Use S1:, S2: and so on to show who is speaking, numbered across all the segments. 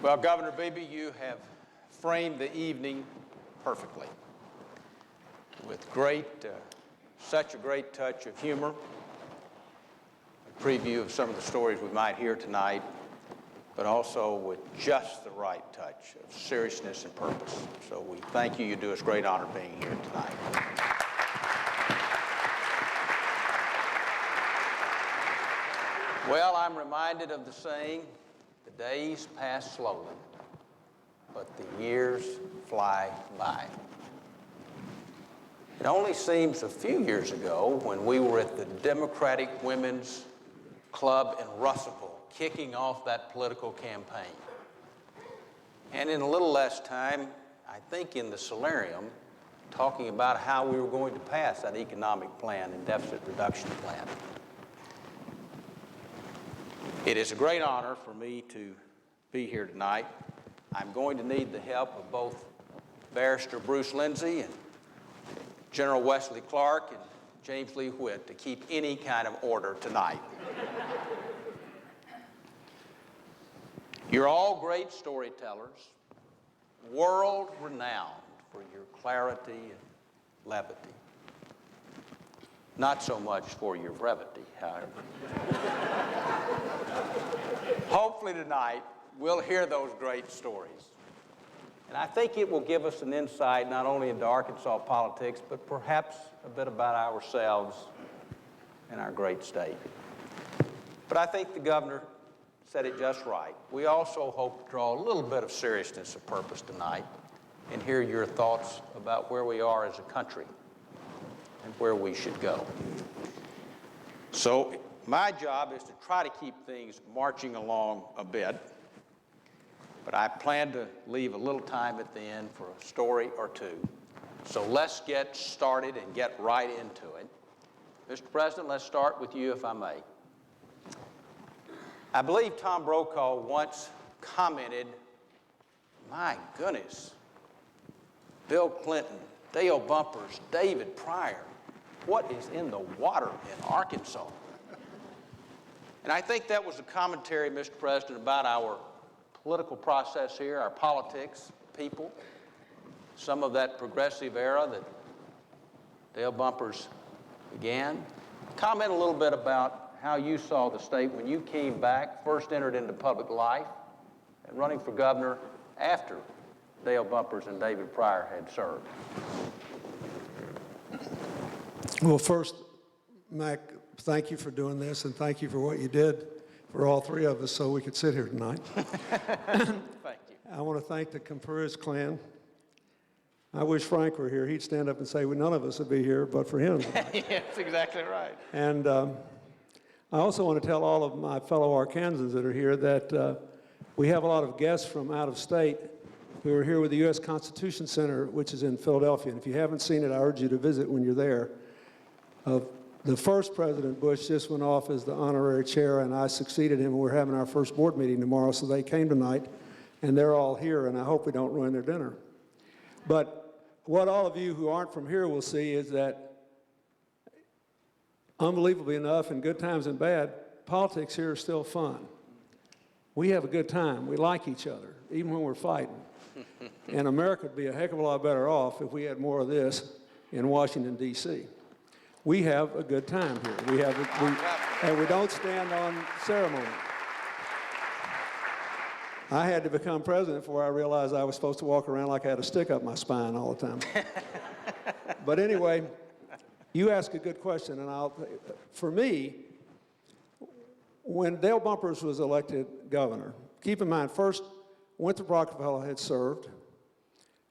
S1: Well, Governor Beebe, you have framed the evening perfectly with such a great touch of humor, a preview of some of the stories we might hear tonight, but also with just the right touch of seriousness and purpose. So we thank you. You do us great honor being here tonight. Well, I'm reminded of the saying, the days pass slowly, but the years fly by. It only seems a few years ago when we were at the Democratic Women's Club in Russellville kicking off that political campaign. And in a little less time, I think in the solarium, talking about how we were going to pass that economic plan and deficit reduction plan. It is a great honor for me to be here tonight. I'm going to need the help of both Barrister Bruce Lindsay and General Wesley Clark and James Lee Witt to keep any kind of order tonight. You're all great storytellers, world-renowned for your clarity and levity. Not so much for your brevity, however. Hopefully tonight, we'll hear those great stories. And I think it will give us an insight not only into Arkansas politics, but perhaps a bit about ourselves and our great state. But I think the governor said it just right. We also hope to draw a little bit of seriousness of purpose tonight and hear your thoughts about where we are as a country and where we should go. So my job is to try to keep things marching along a bit, but I plan to leave a little time at the end for a story or two. So let's get started and get right into it. Mr. President, let's start with you, if I may. I believe Tom Brokaw once commented, my goodness, Bill Clinton, Dale Bumpers, David Pryor, what is in the water in Arkansas? And I think that was a commentary, Mr. President, about our political process here, our politics, people, some of that progressive era that Dale Bumpers began. Comment a little bit about how you saw the state when you came back, first entered into public life, and running for governor after Dale Bumpers and David Pryor had served.
S2: Well, first, Mac, thank you for doing this, and thank you for what you did for all three of us so we could sit here tonight.
S1: Thank you.
S2: I want to thank the Camperus clan. I wish Frank were here. He'd stand up and say, well, none of us would be here but for him.
S1: Yeah, that's exactly right.
S2: And I also want to tell all of my fellow Arkansans that are here that we have a lot of guests from out of state who are here with the U.S. Constitution Center, which is in Philadelphia. And if you haven't seen it, I urge you to visit when you're there. The first President Bush just went off as the honorary chair, and I succeeded him. We're having our first board meeting tomorrow, so they came tonight, and they're all here, and I hope we don't ruin their dinner. But what all of you who aren't from here will see is that, unbelievably enough, in good times and bad, politics here is still fun. We have a good time. We like each other, even when we're fighting. And America would be a heck of a lot better off if we had more of this in Washington, D.C. We have a good time here. And we don't stand on ceremony. I had to become president before I realized I was supposed to walk around like I had a stick up my spine all the time. But anyway, you ask a good question, and for me, when Dale Bumpers was elected governor, keep in mind, first, Winthrop Rockefeller had served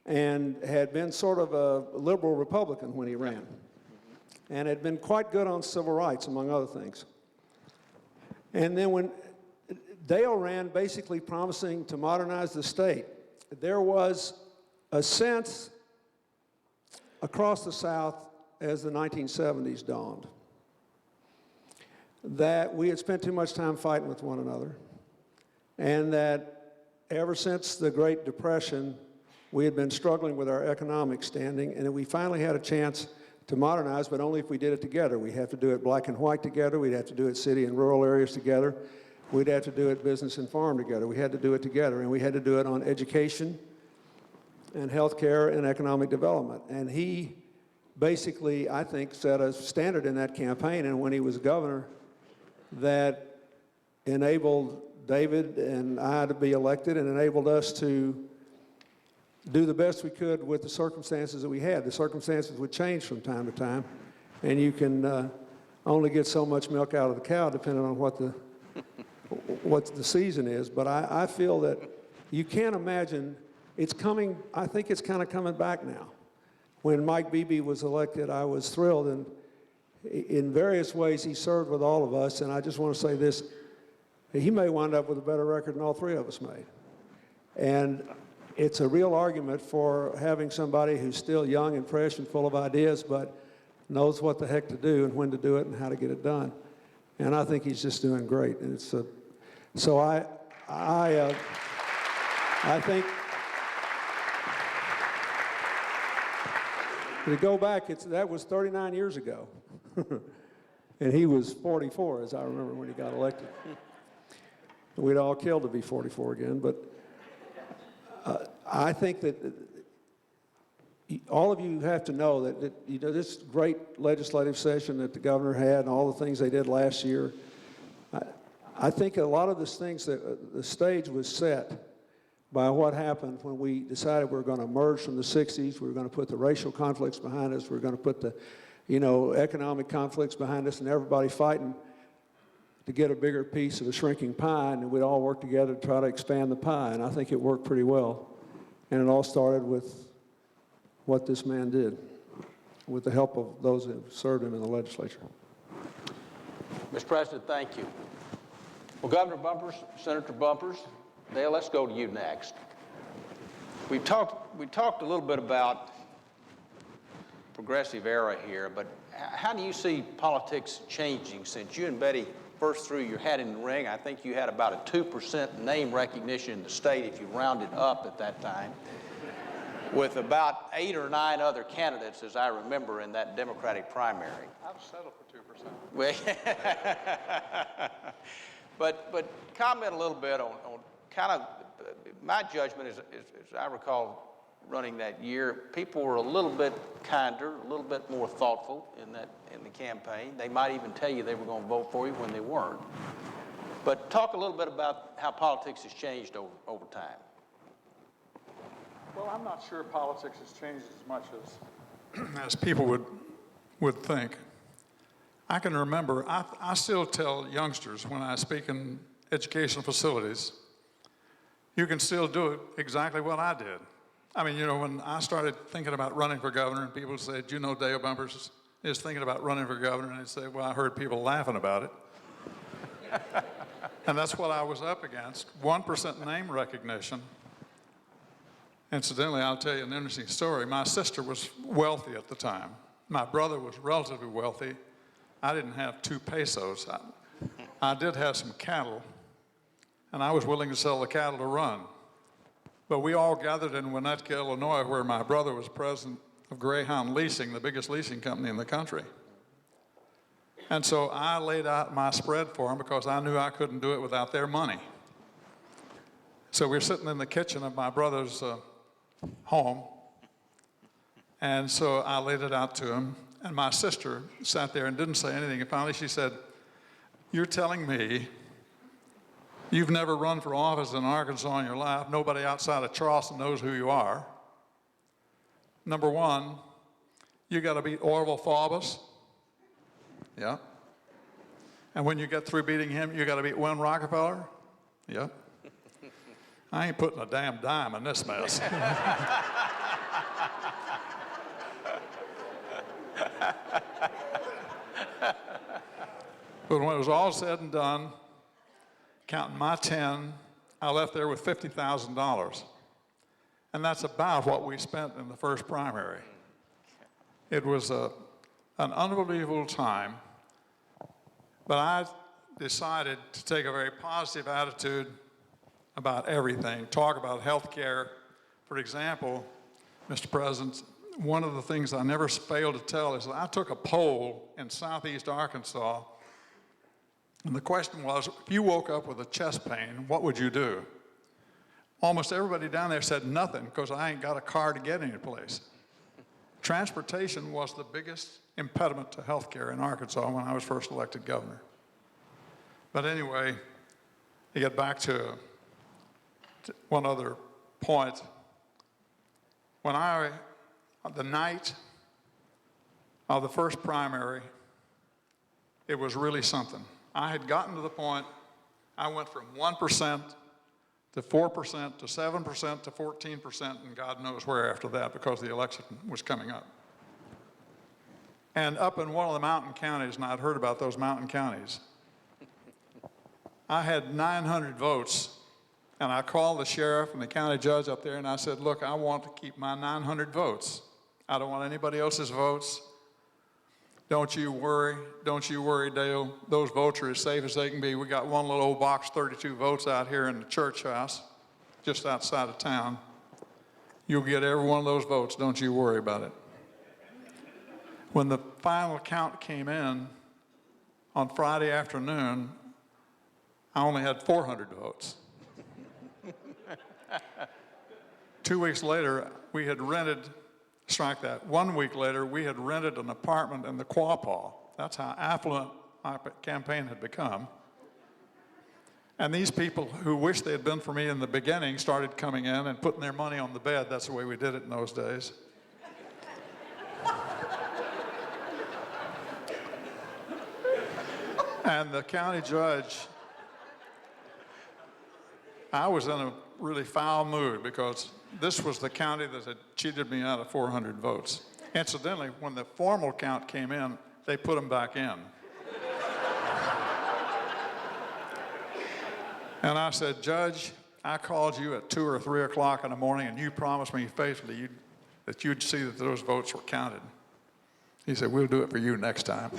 S2: and had been sort of a liberal Republican when he ran, and had been quite good on civil rights, among other things. And then when Dale ran basically promising to modernize the state, there was a sense across the South as the 1970s dawned that we had spent too much time fighting with one another, and that ever since the Great Depression, we had been struggling with our economic standing, and that we finally had a chance to modernize, but only if we did it together. We have to do it black and white together. We'd have to do it city and rural areas together. We'd have to do it business and farm together. We had to do it together, and we had to do it on education and healthcare and economic development. And he basically, I think, set a standard in that campaign, and when he was governor, that enabled David and I to be elected and enabled us to do the best we could with the circumstances that we had. The circumstances would change from time to time, and you can only get so much milk out of the cow depending on what the season is. But I feel that you can't imagine, it's coming, I think it's kind of coming back now. When Mike Beebe was elected, I was thrilled, and in various ways he served with all of us, and I just want to say this, he may wind up with a better record than all three of us made. And it's a real argument for having somebody who's still young and fresh and full of ideas, but knows what the heck to do and when to do it and how to get it done. And I think he's just doing great. And it's so I think to go back, that was 39 years ago, and he was 44, as I remember when he got elected. We'd all killed to be 44 again, but I think that all of you have to know that you know, this great legislative session that the governor had and all the things they did last year, I think a lot of these things, that the stage was set by what happened when we decided we were going to emerge from the 60s, we were going to put the racial conflicts behind us, we were going to put the, you know, economic conflicts behind us, and everybody fighting to get a bigger piece of a shrinking pie, and we'd all work together to try to expand the pie, and I think it worked pretty well. And it all started with what this man did, with the help of those who served him in the legislature.
S1: Mr. President, thank you. Well, Governor Bumpers, Senator Bumpers, Dale, let's go to you next. We talked a little bit about progressive era here, but how do you see politics changing since you and Betty first threw your hat in the ring? I think you had about a 2% name recognition in the state if you rounded up at that time, with about 8 or 9 other candidates, as I remember, in that Democratic primary.
S3: I've settled for 2%.
S1: But comment a little bit on kind of my judgment is, as I recall running that year, people were a little bit kinder, a little bit more thoughtful in the campaign. They might even tell you they were going to vote for you when they weren't. But talk a little bit about how politics has changed over time.
S3: Well, I'm not sure politics has changed as much as people would think. I can remember, I still tell youngsters when I speak in educational facilities, you can still do it exactly what I did. I mean, you know, when I started thinking about running for governor, and people said, you know, Dale Bumpers is thinking about running for governor, and I'd say, well, I heard people laughing about it. And that's what I was up against, 1% name recognition. Incidentally, I'll tell you an interesting story. My sister was wealthy at the time. My brother was relatively wealthy. I didn't have 2 pesos. I did have some cattle, and I was willing to sell the cattle to run. But we all gathered in Winnetka, Illinois, where my brother was president of Greyhound Leasing, the biggest leasing company in the country. And so I laid out my spread for them because I knew I couldn't do it without their money. So we were sitting in the kitchen of my brother's home, and so I laid it out to him, and my sister sat there and didn't say anything, and finally she said, "You're telling me you've never run for office in Arkansas in your life. Nobody outside of Charleston knows who you are. Number one, you got to beat Orville Faubus. Yeah. And when you get through beating him, you got to beat Win Rockefeller. Yeah. I ain't putting a damn dime in this mess." But when it was all said and done, counting my 10, I left there with $50,000. And that's about what we spent in the first primary. It was an unbelievable time, but I decided to take a very positive attitude about everything, talk about health care. For example, Mr. President, one of the things I never failed to tell is that I took a poll in southeast Arkansas, and the question was, if you woke up with a chest pain, what would you do? Almost everybody down there said nothing, because I ain't got a car to get anyplace. Transportation was the biggest impediment to health care in Arkansas when I was first elected governor. But anyway, to get back to one other point, the night of the first primary, it was really something. I had gotten to the point, I went from 1% to 4% to 7% to 14%, and God knows where after that, because the election was coming up. And up in one of the mountain counties, and I'd heard about those mountain counties, I had 900 votes, and I called the sheriff and the county judge up there, and I said, look, I want to keep my 900 votes. I don't want anybody else's votes. Don't you worry, Dale. Those votes are as safe as they can be. We got one little old box, 32 votes out here in the church house, just outside of town. You'll get every one of those votes, don't you worry about it. When the final count came in on Friday afternoon, I only had 400 votes. 2 weeks later, we had rented, strike that, 1 week later, we had rented an apartment in the Quapaw. That's how affluent my campaign had become. And these people who wished they had been for me in the beginning started coming in and putting their money on the bed. That's the way we did it in those days. And the county judge, I was in a really foul mood, because this was the county that had cheated me out of 400 votes. Incidentally, when the formal count came in, they put them back in. And I said, Judge, I called you at 2 or 3 o'clock in the morning, and you promised me faithfully that you'd see that those votes were counted. He said, we'll do it for you next time.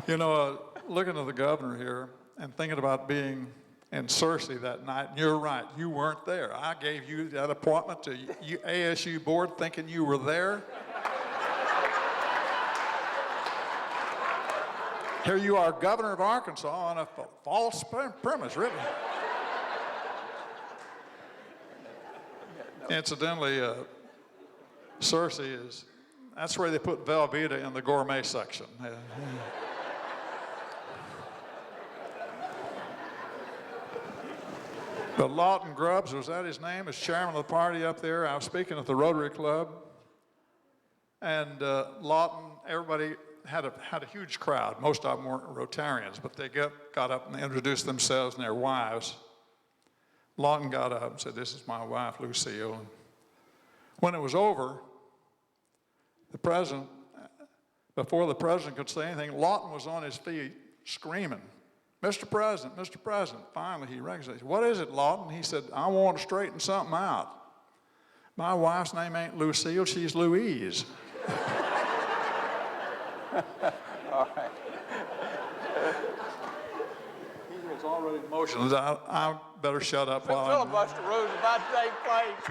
S3: You know, looking at the governor here and thinking about being in Searcy that night, and you're right, you weren't there. I gave you that appointment to ASU board thinking you were there. Here you are, governor of Arkansas, on a false premise, really. Incidentally, Searcy that's where they put Velveeta in the gourmet section. But Lawton Grubbs, was that his name, as chairman of the party up there? I was speaking at the Rotary Club, and Lawton, everybody had a huge crowd. Most of them weren't Rotarians, but they got up and they introduced themselves and their wives. Lawton got up and said, this is my wife, Lucille. And when it was over, the president, before the president could say anything, Lawton was on his feet screaming, Mr. President, Mr. President. Finally, he recognized, what is it, Lawton? He said, I want to straighten something out. My wife's name ain't Lucille, she's Louise.
S1: All right.
S3: He was already in motion. I better shut up
S1: The
S3: while
S1: filibuster rule is about to take place.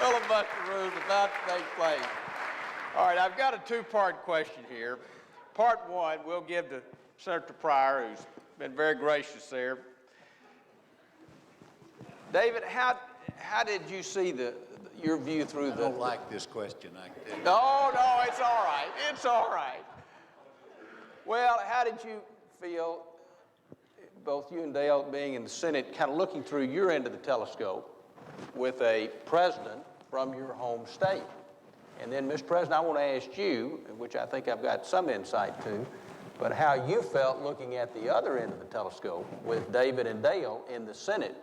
S1: Filibuster rule is about to take place. All right, I've got a two-part question here. Part one, we'll give to Senator Pryor, who's been very gracious there. David, how did you see your view through
S4: I don't like this question. I can tell you.
S1: No, it's all right. It's all right. Well, how did you feel, both you and Dale being in the Senate, kind of looking through your end of the telescope with a president from your home state? And then, Mr. President, I want to ask you, which I think I've got some insight to, but how you felt looking at the other end of the telescope with David and Dale in the Senate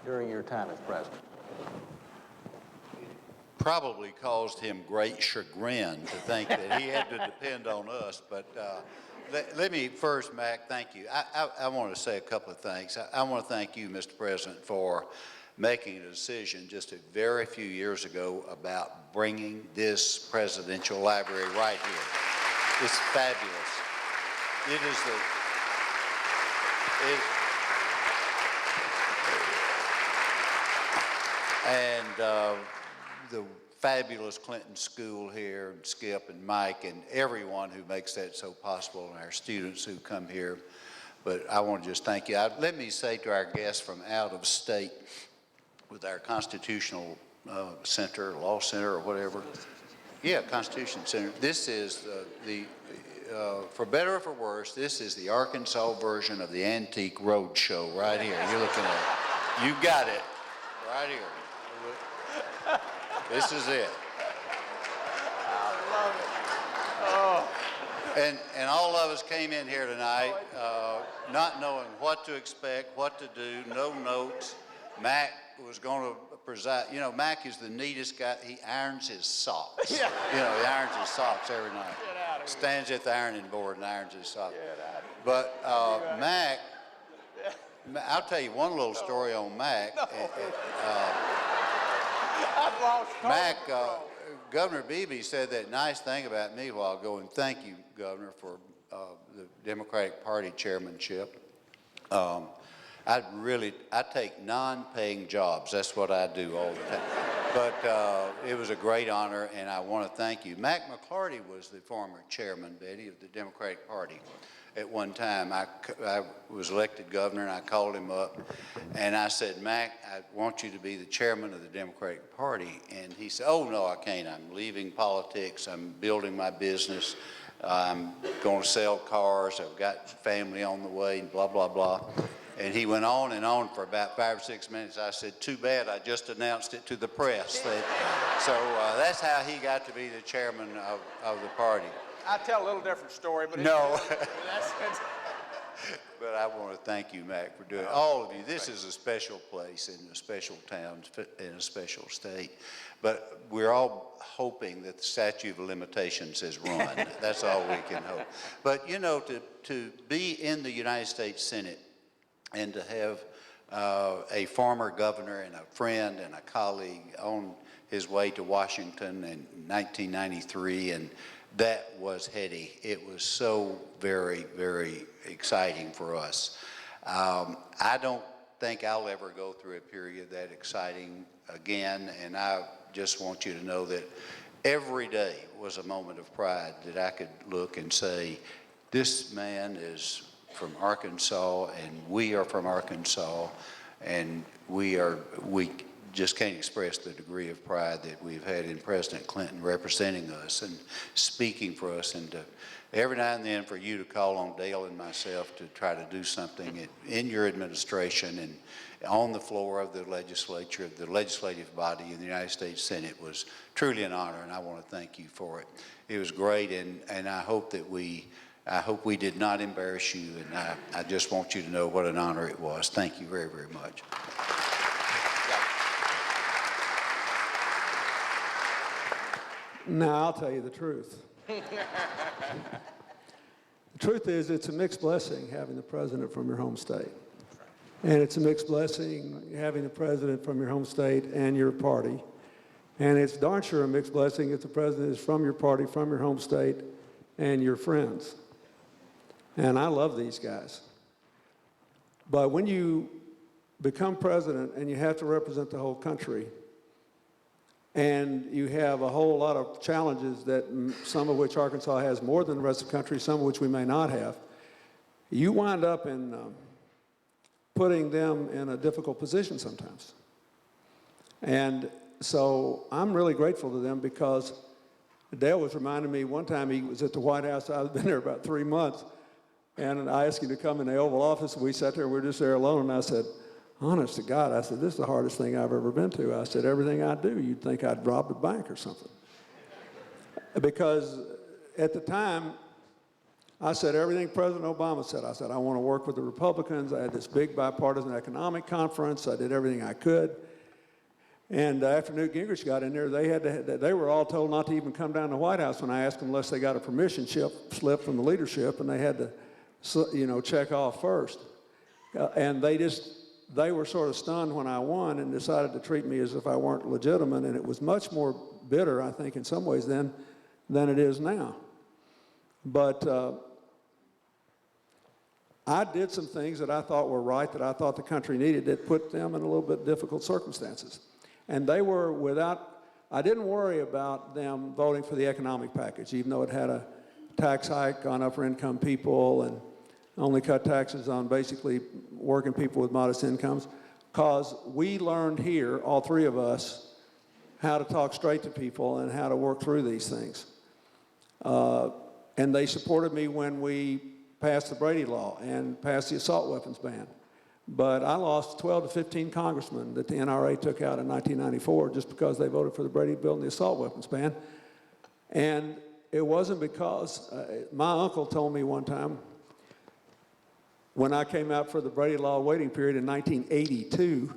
S1: during your time as president.
S4: Probably caused him great chagrin to think that he had to depend on us. But let me first, Mac, thank you. I want to say a couple of things. I want to thank you, Mr. President, for making a decision just a very few years ago about bringing this presidential library right here. It's fabulous. It is And the fabulous Clinton School here, and Skip and Mike and everyone who makes that so possible, and our students who come here. But I want to just thank you. Let me say to our guests from out of state with our Constitutional Center, Law Center, or whatever. Yeah, Constitution Center. This is for better or for worse, this is the Arkansas version of the Antique Road Show right here. You're looking at it. You got it right here. This is it.
S1: I love it.
S4: And all of us came in here tonight not knowing what to expect, what to do, no notes. Mac was going to preside. You know, Mac is the neatest guy. He irons his socks.
S1: Yeah.
S4: You know, he irons his socks every night.
S1: Get out of here.
S4: Stands at the ironing board and irons his socks.
S1: Get out of here.
S4: But Mac, I'll tell you one little story on Mac.
S1: I've lost
S4: Mac,
S1: control.
S4: Governor Beebe said that nice thing about me a while ago, and thank you, Governor, for the Democratic Party chairmanship. I take non-paying jobs. That's what I do all the time. But it was a great honor, and I want to thank you. Mac McClarty was the former chairman, Betty, of the Democratic Party. At one time, I was elected governor, and I called him up, and I said, Mac, I want you to be the chairman of the Democratic Party. And he said, oh, no, I can't. I'm leaving politics. I'm building my business. I'm going to sell cars. I've got family on the way, and blah, blah, blah. And he went on and on for about 5 or 6 minutes. I said, too bad, I just announced it to the press. So that's how he got to be the chairman of the party.
S1: I tell a little different story, but
S4: No.
S1: that's
S4: But I want to thank you, Mac, for doing all of you. This is a special place in a special town, in a special state. But we're all hoping that the statute of limitations has run. That's all we can hope. But, you know, to be in the United States Senate and to have a former governor and a friend and a colleague on his way to Washington in 1993, and that was heady. It was so very, very exciting for us. I don't think I'll ever go through a period that exciting again, and I just want you to know that every day was a moment of pride that I could look and say, this man is from Arkansas, and we are from Arkansas, and we just can't express the degree of pride that we've had in President Clinton representing us and speaking for us, and every now and then for you to call on Dale and myself to try to do something in your administration and on the floor of the legislature, the legislative body in the United States Senate was truly an honor, and I want to thank you for it. It was great, and I hope we did not embarrass you, and I just want you to know what an honor it was. Thank you very, very much.
S2: Now, I'll tell you the truth. The truth is, it's a mixed blessing having the president from your home state. And it's a mixed blessing having the president from your home state and your party. And it's darn sure a mixed blessing if the president is from your party, from your home state, and your friends. And I love these guys. But when you become president and you have to represent the whole country, and you have a whole lot of challenges that some of which Arkansas has more than the rest of the country, some of which we may not have, you wind up in putting them in a difficult position sometimes. And so I'm really grateful to them, because Dale was reminding me one time he was at the White House. I've been there about 3 months, and I asked him to come in the Oval Office, and we sat there, and we were just there alone, and I said, honest to God, I said, this is the hardest thing I've ever been to. I said, everything I do, you'd think I'd robbed a bank or something. Because at the time, I said everything President Obama said. I said, I want to work with the Republicans. I had this big bipartisan economic conference. I did everything I could. And after Newt Gingrich got in there, they were all told not to even come down to the White House when I asked them, unless they got a permission slip from the leadership, and they had to, check off first. And they were sort of stunned when I won and decided to treat me as if I weren't legitimate, and it was much more bitter, I think, in some ways than it is now. But I did some things that I thought were right, that I thought the country needed, that put them in a little bit difficult circumstances. And they were I didn't worry about them voting for the economic package, even though it had a tax hike on upper income people and only cut taxes on basically working people with modest incomes, because we learned here, all three of us, how to talk straight to people and how to work through these things. And they supported me when we passed the Brady Law and passed the assault weapons ban. But I lost 12 to 15 congressmen that the NRA took out in 1994 just because they voted for the Brady bill and the assault weapons ban. And it wasn't because, my uncle told me one time, when I came out for the Brady Law waiting period in 1982,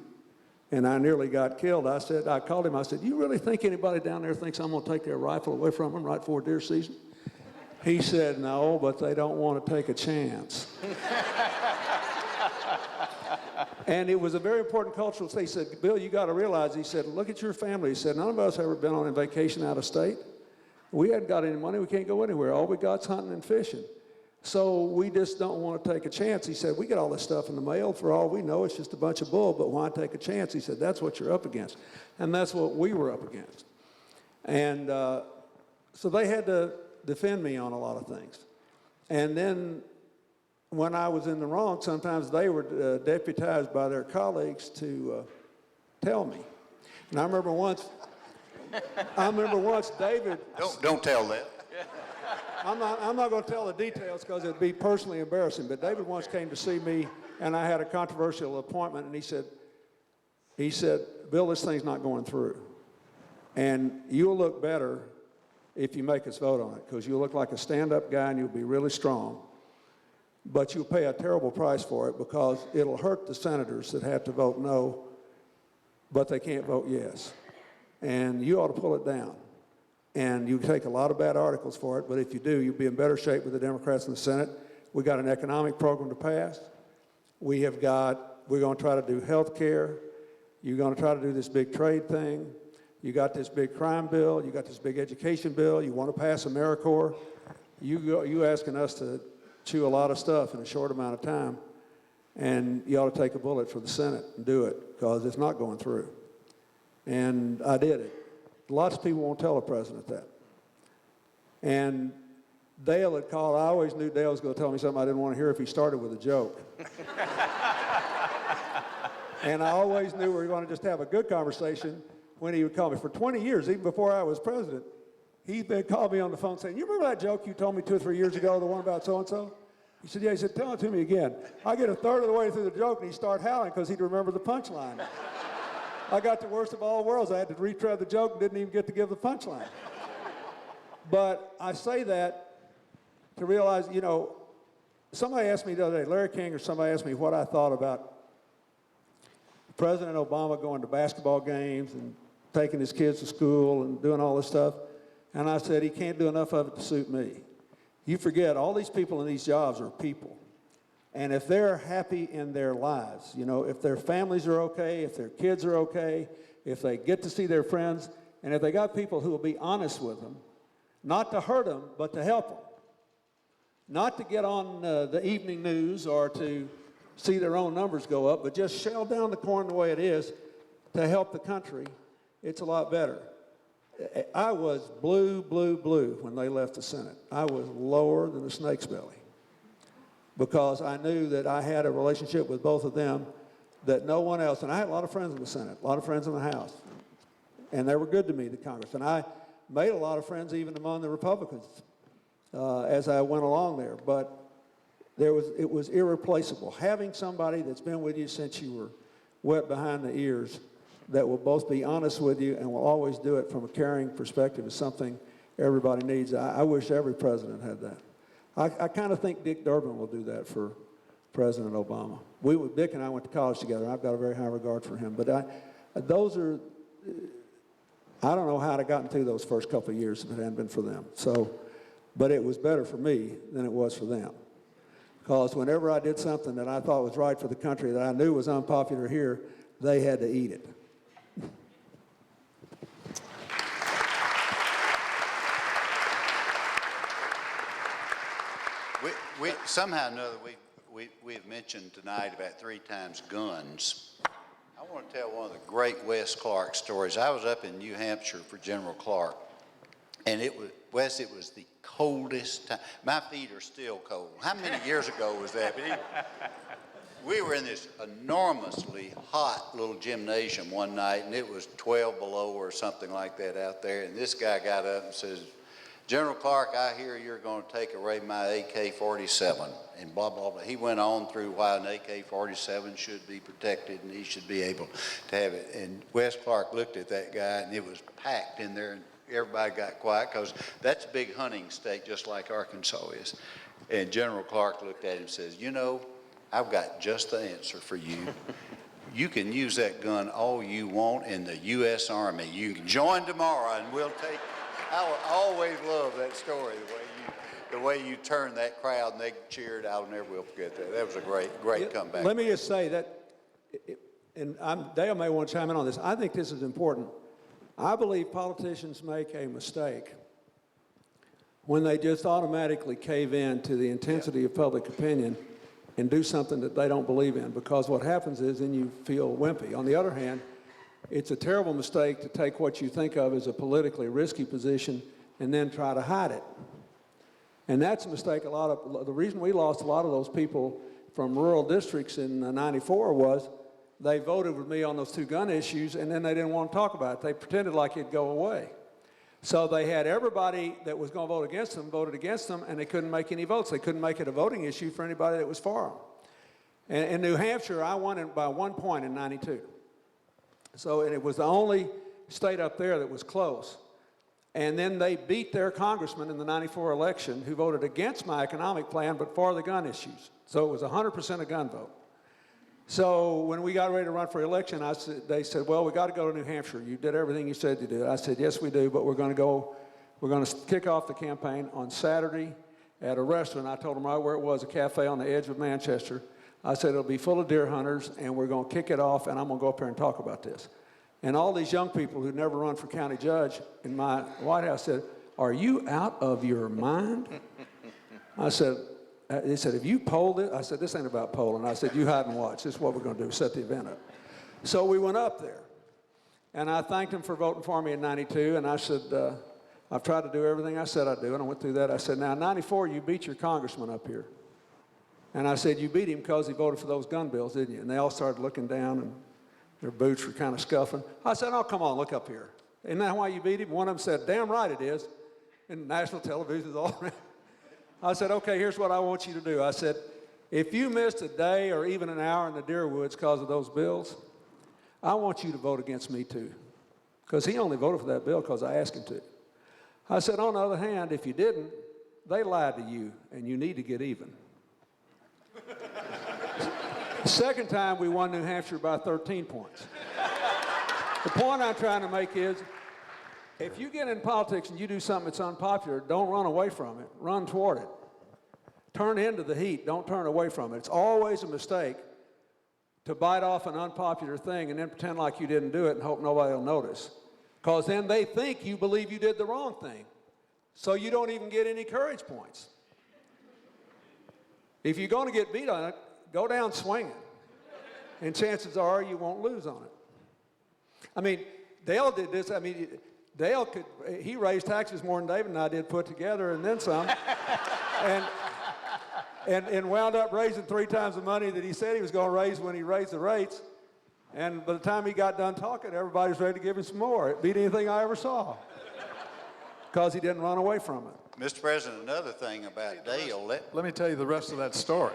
S2: and I nearly got killed, I called him, I said, you really think anybody down there thinks I'm gonna take their rifle away from them right before deer season? He said, no, but they don't want to take a chance. And it was a very important cultural thing. He said, Bill, you got to realize, he said, look at your family. He said, none of us ever been on a vacation out of state. We hadn't got any money. We can't go anywhere. All we got's hunting and fishing. So we just don't want to take a chance. He said, we get all this stuff in the mail. For all we know, it's just a bunch of bull, but why take a chance? He said, that's what you're up against. And that's what we were up against. And so they had to defend me on a lot of things. And then when I was in the wrong, sometimes they were deputized by their colleagues to tell me. And I remember once David.
S4: Don't tell that.
S2: I'm not going to tell the details because it'd be personally embarrassing, but David once came to see me and I had a controversial appointment, and he said, Bill, this thing's not going through. And you'll look better if you make us vote on it, because you'll look like a stand-up guy and you'll be really strong. But you'll pay a terrible price for it because it'll hurt the senators that have to vote no, but they can't vote yes. And you ought to pull it down. And you take a lot of bad articles for it, but if you do, you'll be in better shape with the Democrats in the Senate. We got an economic program to pass. We're going to try to do health care. You're going to try to do this big trade thing. You got this big crime bill. You got this big education bill. You want to pass AmeriCorps. You asking us to chew a lot of stuff in a short amount of time, and you ought to take a bullet for the Senate and do it, because it's not going through. And I did it. Lots of people won't tell the president that. And Dale had called. I always knew Dale was going to tell me something I didn't want to hear if he started with a joke. And I always knew we were going to just have a good conversation when he would call me. For 20 years, even before I was president, he'd called me on the phone saying, you remember that joke you told me 2 or 3 years ago, the one about so-and-so? He said, yeah. He said, tell it to me again. I get a third of the way through the joke, and he'd start howling because he'd remember the punchline. I got the worst of all worlds. I had to retread the joke and didn't even get to give the punchline. But I say that to realize, somebody asked me the other day, Larry King or somebody asked me what I thought about President Obama going to basketball games and taking his kids to school and doing all this stuff. And I said, he can't do enough of it to suit me. You forget, all these people in these jobs are people. And if they're happy in their lives, if their families are okay, if their kids are okay, if they get to see their friends, and if they got people who will be honest with them, not to hurt them, but to help them. Not to get on the evening news or to see their own numbers go up, but just shell down the corn the way it is to help the country, it's a lot better. I was blue when they left the Senate. I was lower than a snake's belly, because I knew that I had a relationship with both of them that no one else, and I had a lot of friends in the Senate, a lot of friends in the House, and they were good to me, the Congress. And I made a lot of friends even among the Republicans as I went along there, but it was irreplaceable. Having somebody that's been with you since you were wet behind the ears, that will both be honest with you and will always do it from a caring perspective, is something everybody needs. I wish every president had that. I kind of think Dick Durbin will do that for President Obama. Dick and I went to college together, and I've got a very high regard for him. But I don't know how I'd have gotten through those first couple of years if it hadn't been for them. But it was better for me than it was for them. Because whenever I did something that I thought was right for the country that I knew was unpopular here, they had to eat it.
S4: We somehow or another, we've mentioned tonight about 3 times guns. I want to tell one of the great Wes Clark stories. I was up in New Hampshire for General Clark, and it was the coldest time. My feet are still cold. How many years ago was that? We were in this enormously hot little gymnasium one night, and it was 12 below or something like that out there, and this guy got up and says, General Clark, I hear you're going to take away my AK-47, and blah, blah, blah. He went on through why an AK-47 should be protected and he should be able to have it. And Wes Clark looked at that guy, and it was packed in there, and everybody got quiet because that's a big hunting state just like Arkansas is. And General Clark looked at him and says, you know, I've got just the answer for you. You can use that gun all you want in the U.S. Army. You can join tomorrow and we'll take... I always love that story, the way you turned that crowd and they cheered. I'll never will forget that. That was a great comeback.
S2: Let me just say that, and Dale may want to chime in on this. I think this is important. I believe politicians make a mistake when they just automatically cave in to the intensity of public opinion and do something that they don't believe in, because what happens is then you feel wimpy. On the other hand, it's a terrible mistake to take what you think of as a politically risky position and then try to hide it. And that's a mistake the reason we lost a lot of those people from rural districts in '94 was they voted with me on those 2 gun issues and then they didn't want to talk about it. They pretended like it'd go away. So they had everybody that was going to vote against them voted against them, and they couldn't make any votes. They couldn't make it a voting issue for anybody that was for them. And in New Hampshire, I won it by 1 point in '92. So and it was the only state up there that was close. And then they beat their congressman in the '94 election who voted against my economic plan but for the gun issues. So it was 100% a gun vote. So when we got ready to run for election, they said, well, we got to go to New Hampshire. You did everything you said you did. I said, yes, we do, but we're going to kick off the campaign on Saturday at a restaurant. I told them right where it was, a cafe on the edge of Manchester. I said, it'll be full of deer hunters, and we're going to kick it off, and I'm going to go up there and talk about this. And all these young people who'd never run for county judge in my White House said, are you out of your mind? I said, they said, have you polled it? I said, this ain't about polling. I said, you hide and watch. This is what we're going to do, set the event up. So we went up there, and I thanked them for voting for me in '92, and I said, I've tried to do everything I said I'd do, and I went through that. I said, now, in '94, you beat your congressman up here. And I said, you beat him because he voted for those gun bills, didn't you? And they all started looking down, and their boots were kind of scuffing. I said, oh, come on, look up here. Isn't that why you beat him? One of them said, damn right it is. And national television is all around. I said, okay, here's what I want you to do. I said, if you missed a day or even an hour in the deer woods because of those bills, I want you to vote against me too. Because he only voted for that bill because I asked him to. I said, on the other hand, if you didn't, they lied to you, and you need to get even. The second time, we won New Hampshire by 13 points. The point I'm trying to make is, if you get in politics and you do something that's unpopular, don't run away from it. Run toward it. Turn into the heat. Don't turn away from it. It's always a mistake to bite off an unpopular thing and then pretend like you didn't do it and hope nobody will notice. Because then they think you believe you did the wrong thing. So you don't even get any courage points. If you're going to get beat on it, go down swinging. And chances are you won't lose on it. I mean, Dale did this. I mean, he raised taxes more than David and I did put together and then some. and wound up raising 3 times the money that he said he was going to raise when he raised the rates. And by the time he got done talking, everybody was ready to give him some more. It beat anything I ever saw. Because he didn't run away from it.
S4: Mr. President, another thing about Dale,
S3: Let me tell you the rest of that story.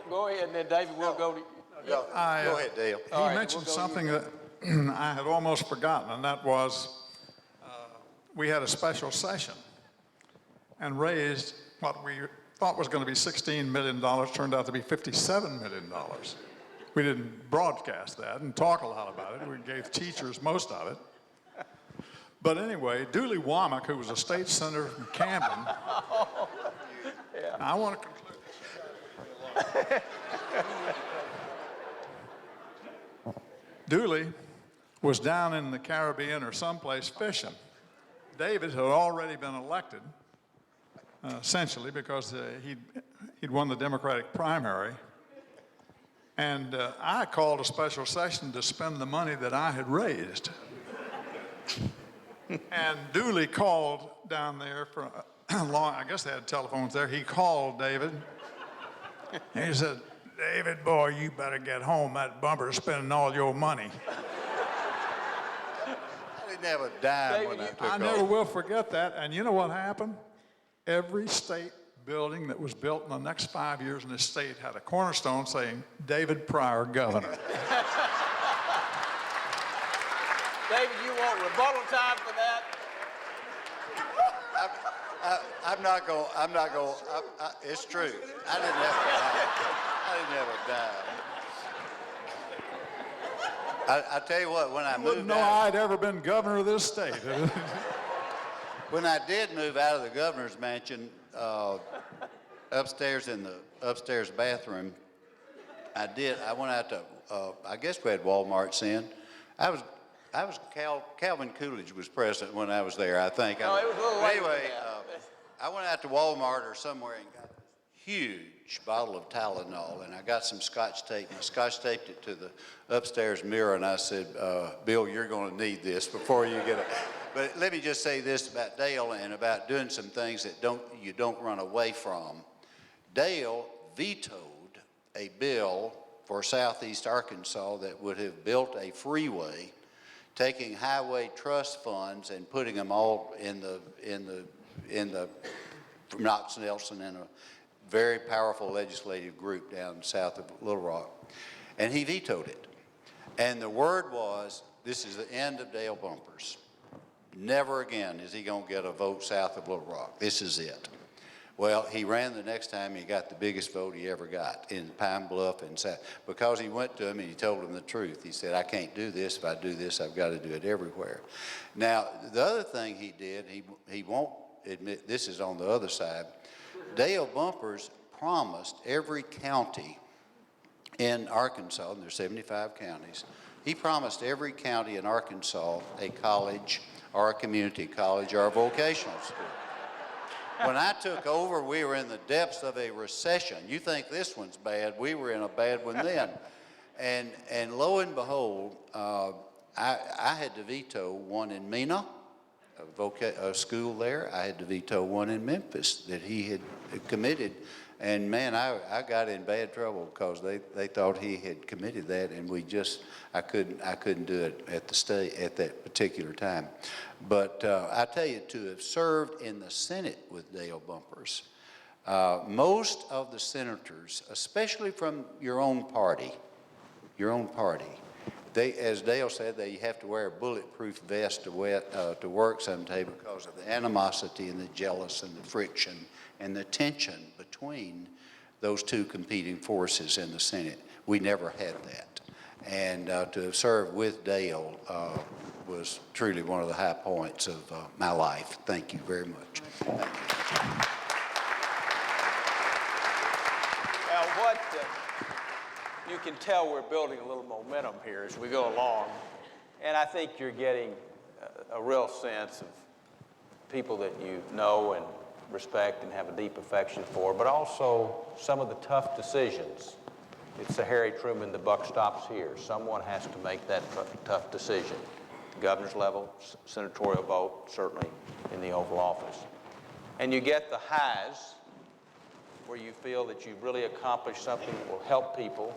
S1: Go ahead, and then David, we'll go to...
S4: Go ahead, Dale.
S3: He mentioned something that I had almost forgotten, and that was we had a special session and raised what we thought was going to be $16 million, turned out to be $57 million. We didn't broadcast that and talk a lot about it. We gave teachers most of it. But anyway, Dooley Womack, who was a state senator from Camden, I want to conclude. Dooley was down in the Caribbean or someplace fishing. David had already been elected, essentially because he'd won the Democratic primary. And I called a special session to spend the money that I had raised. And Dooley called down there for long, I guess they had telephones there. He called David. And he said, David, boy, you better get home. That bumper's spending all your money.
S4: I didn't have a dime when I took
S3: I
S4: off.
S3: never will forget that. And you know what happened? Every state building that was built in the next 5 years in this state had a cornerstone saying, David Pryor, governor.
S1: David, you want rebuttal time for that?
S4: I'm not going, it's true. I didn't have a dime. I tell you what, when I
S3: Wouldn't
S4: moved
S3: know
S4: out,
S3: I'd ever been governor of this state.
S4: when I did move out of the governor's mansion, upstairs in the upstairs bathroom, I went out to, I guess we had Walmart's in. Calvin Coolidge was president when I was there, I think.
S1: No, it was a little later than
S4: Anyway,
S1: that.
S4: I went out to Walmart or somewhere and got this huge bottle of Tylenol, and I got some Scotch tape, and I Scotch taped it to the upstairs mirror, and I said, Bill, you're going to need this before you get it. But let me just say this about Dale and about doing some things that you don't run away from. Dale vetoed a bill for Southeast Arkansas that would have built a freeway, taking highway trust funds and putting them all in the from Knox Nelson in a very powerful legislative group down south of Little Rock. And he vetoed it. And the word was, this is the end of Dale Bumpers. Never again is he going to get a vote south of Little Rock. This is it. Well, he ran the next time, he got the biggest vote he ever got in Pine Bluff and South, because he went to him and he told him the truth. He said, I can't do this. If I do this, I've got to do it everywhere. Now, the other thing he did, he won't admit, this is on the other side. Dale Bumpers promised every county in Arkansas, and there's 75 counties, he promised every county in Arkansas a college or a community college or a vocational school. When I took over, we were in the depths of a recession. You think this one's bad, we were in a bad one then. And lo and behold, I had to veto one in Mena, a school there. I had to veto one in Memphis that he had committed. And man, I got in bad trouble because they thought he had committed that, and I couldn't do it at the state at that particular time. But I tell you, to have served in the Senate with Dale Bumpers, most of the senators, especially from your own party, they, as Dale said, they have to wear a bulletproof vest to work someday because of the animosity and the jealous and the friction and the tension between those two competing forces in the Senate. We never had that. And to have served with Dale was truly one of the high points of my life. Thank you very much.
S1: Well, what you can tell we're building a little momentum here as we go along, and I think you're getting a real sense of people that you know and respect and have a deep affection for, but also some of the tough decisions. It's the Harry Truman, the buck stops here. Someone has to make that tough decision. The governor's level, senatorial vote, certainly in the Oval Office. And you get the highs where you feel that you've really accomplished something that will help people,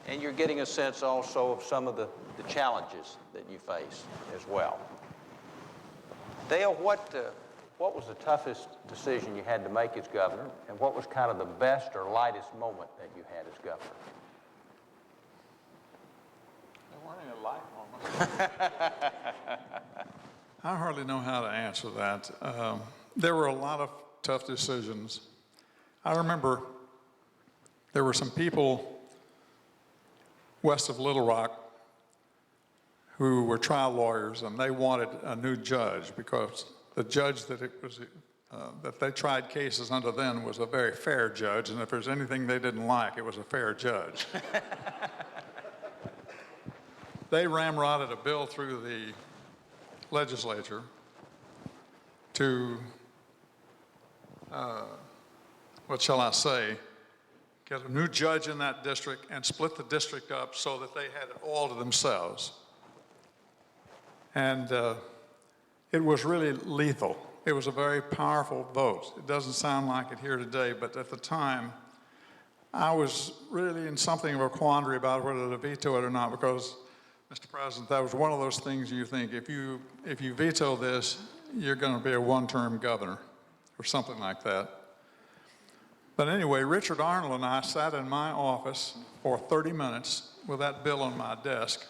S1: and you're getting a sense also of some of the challenges that you face as well. Dale, what was the toughest decision you had to make as governor, and what was kind of the best or lightest moment that you had as governor?
S3: There weren't any light moments. I hardly know how to answer that. There were a lot of tough decisions. I remember there were some people west of Little Rock who were trial lawyers, and they wanted a new judge because the judge that that they tried cases under then was a very fair judge, and if there's anything they didn't like, it was a fair judge. They ramrodded a bill through the legislature to what shall I say, get a new judge in that district and split the district up so that they had it all to themselves. And it was really lethal. It was a very powerful vote. It doesn't sound like it here today, but at the time, I was really in something of a quandary about whether to veto it or not, because, Mr. President, that was one of those things you think, if you veto this, you're going to be a one-term governor or something like that. But anyway, Richard Arnold and I sat in my office for 30 minutes with that bill on my desk,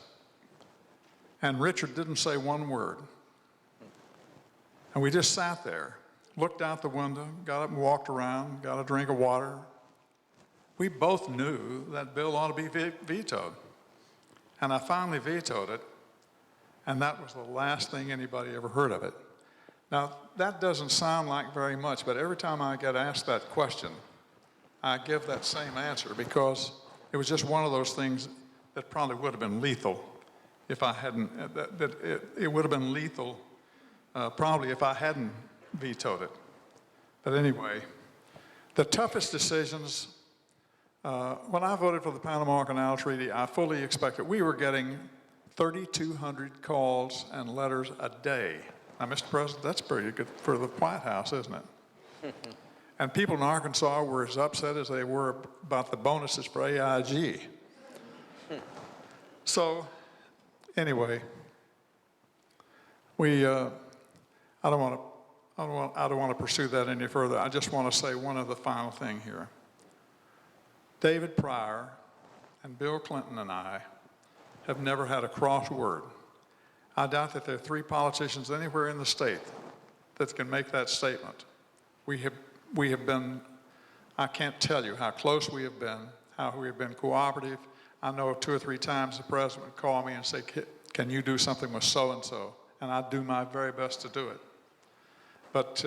S3: and Richard didn't say one word. And we just sat there, looked out the window, got up and walked around, got a drink of water. We both knew that bill ought to be vetoed. And I finally vetoed it, and that was the last thing anybody ever heard of it. Now, that doesn't sound like very much, but every time I get asked that question, I give that same answer, because it was just one of those things that probably would have been lethal if I hadn't, it would have been lethal probably if I hadn't vetoed it. But anyway, the toughest decisions, when I voted for the Panama Canal Treaty, I fully expected, we were getting 3,200 calls and letters a day. Now, Mr. President, that's pretty good for the White House, isn't it? And people in Arkansas were as upset as they were about the bonuses for AIG. So, anyway, I don't want to pursue that any further. I just want to say one other final thing here. David Pryor and Bill Clinton and I have never had a cross word. I doubt that there are 3 politicians anywhere in the state that can make that statement. We have been, I can't tell you how close we have been, how we have been cooperative. I know 2 or 3 times the president would call me and say, can you do something with so-and-so? And I'd do my very best to do it. But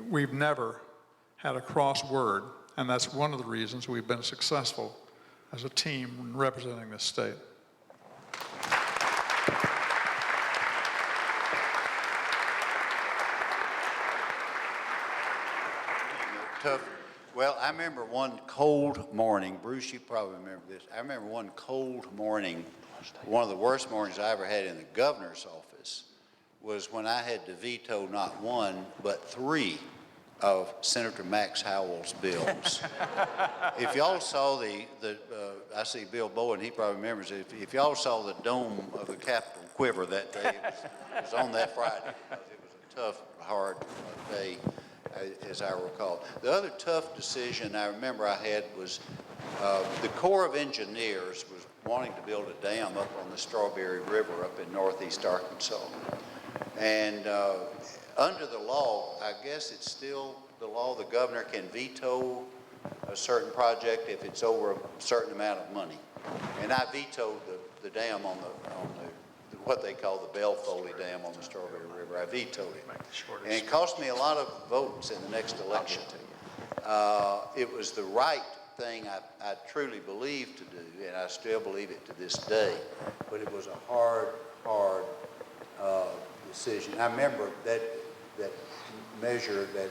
S3: we've never had a cross word, and that's one of the reasons we've been successful as a team in representing this state.
S4: Tough. Well, I remember one cold morning, Bruce, you probably remember this. I remember one cold morning, one of the worst mornings I ever had in the governor's office was when I had to veto not 1, but 3 of Senator Max Howell's bills. If y'all saw I see Bill Bowen, he probably remembers it. If y'all saw the dome of the Capitol quiver that day, it was on that Friday. It was a tough, hard day, as I recall. The other tough decision I remember I had was the Corps of Engineers was wanting to build a dam up on the Strawberry River up in northeast Arkansas. And under the law, I guess it's still the law, the governor can veto a certain project if it's over a certain amount of money. And I vetoed the dam on the what they call the Bell Foley Dam on the Strawberry River. I vetoed it. And it cost me a lot of votes in the next election. It was the right thing I truly believed to do, and I still believe it to this day. But it was a hard decision. I remember that measure, that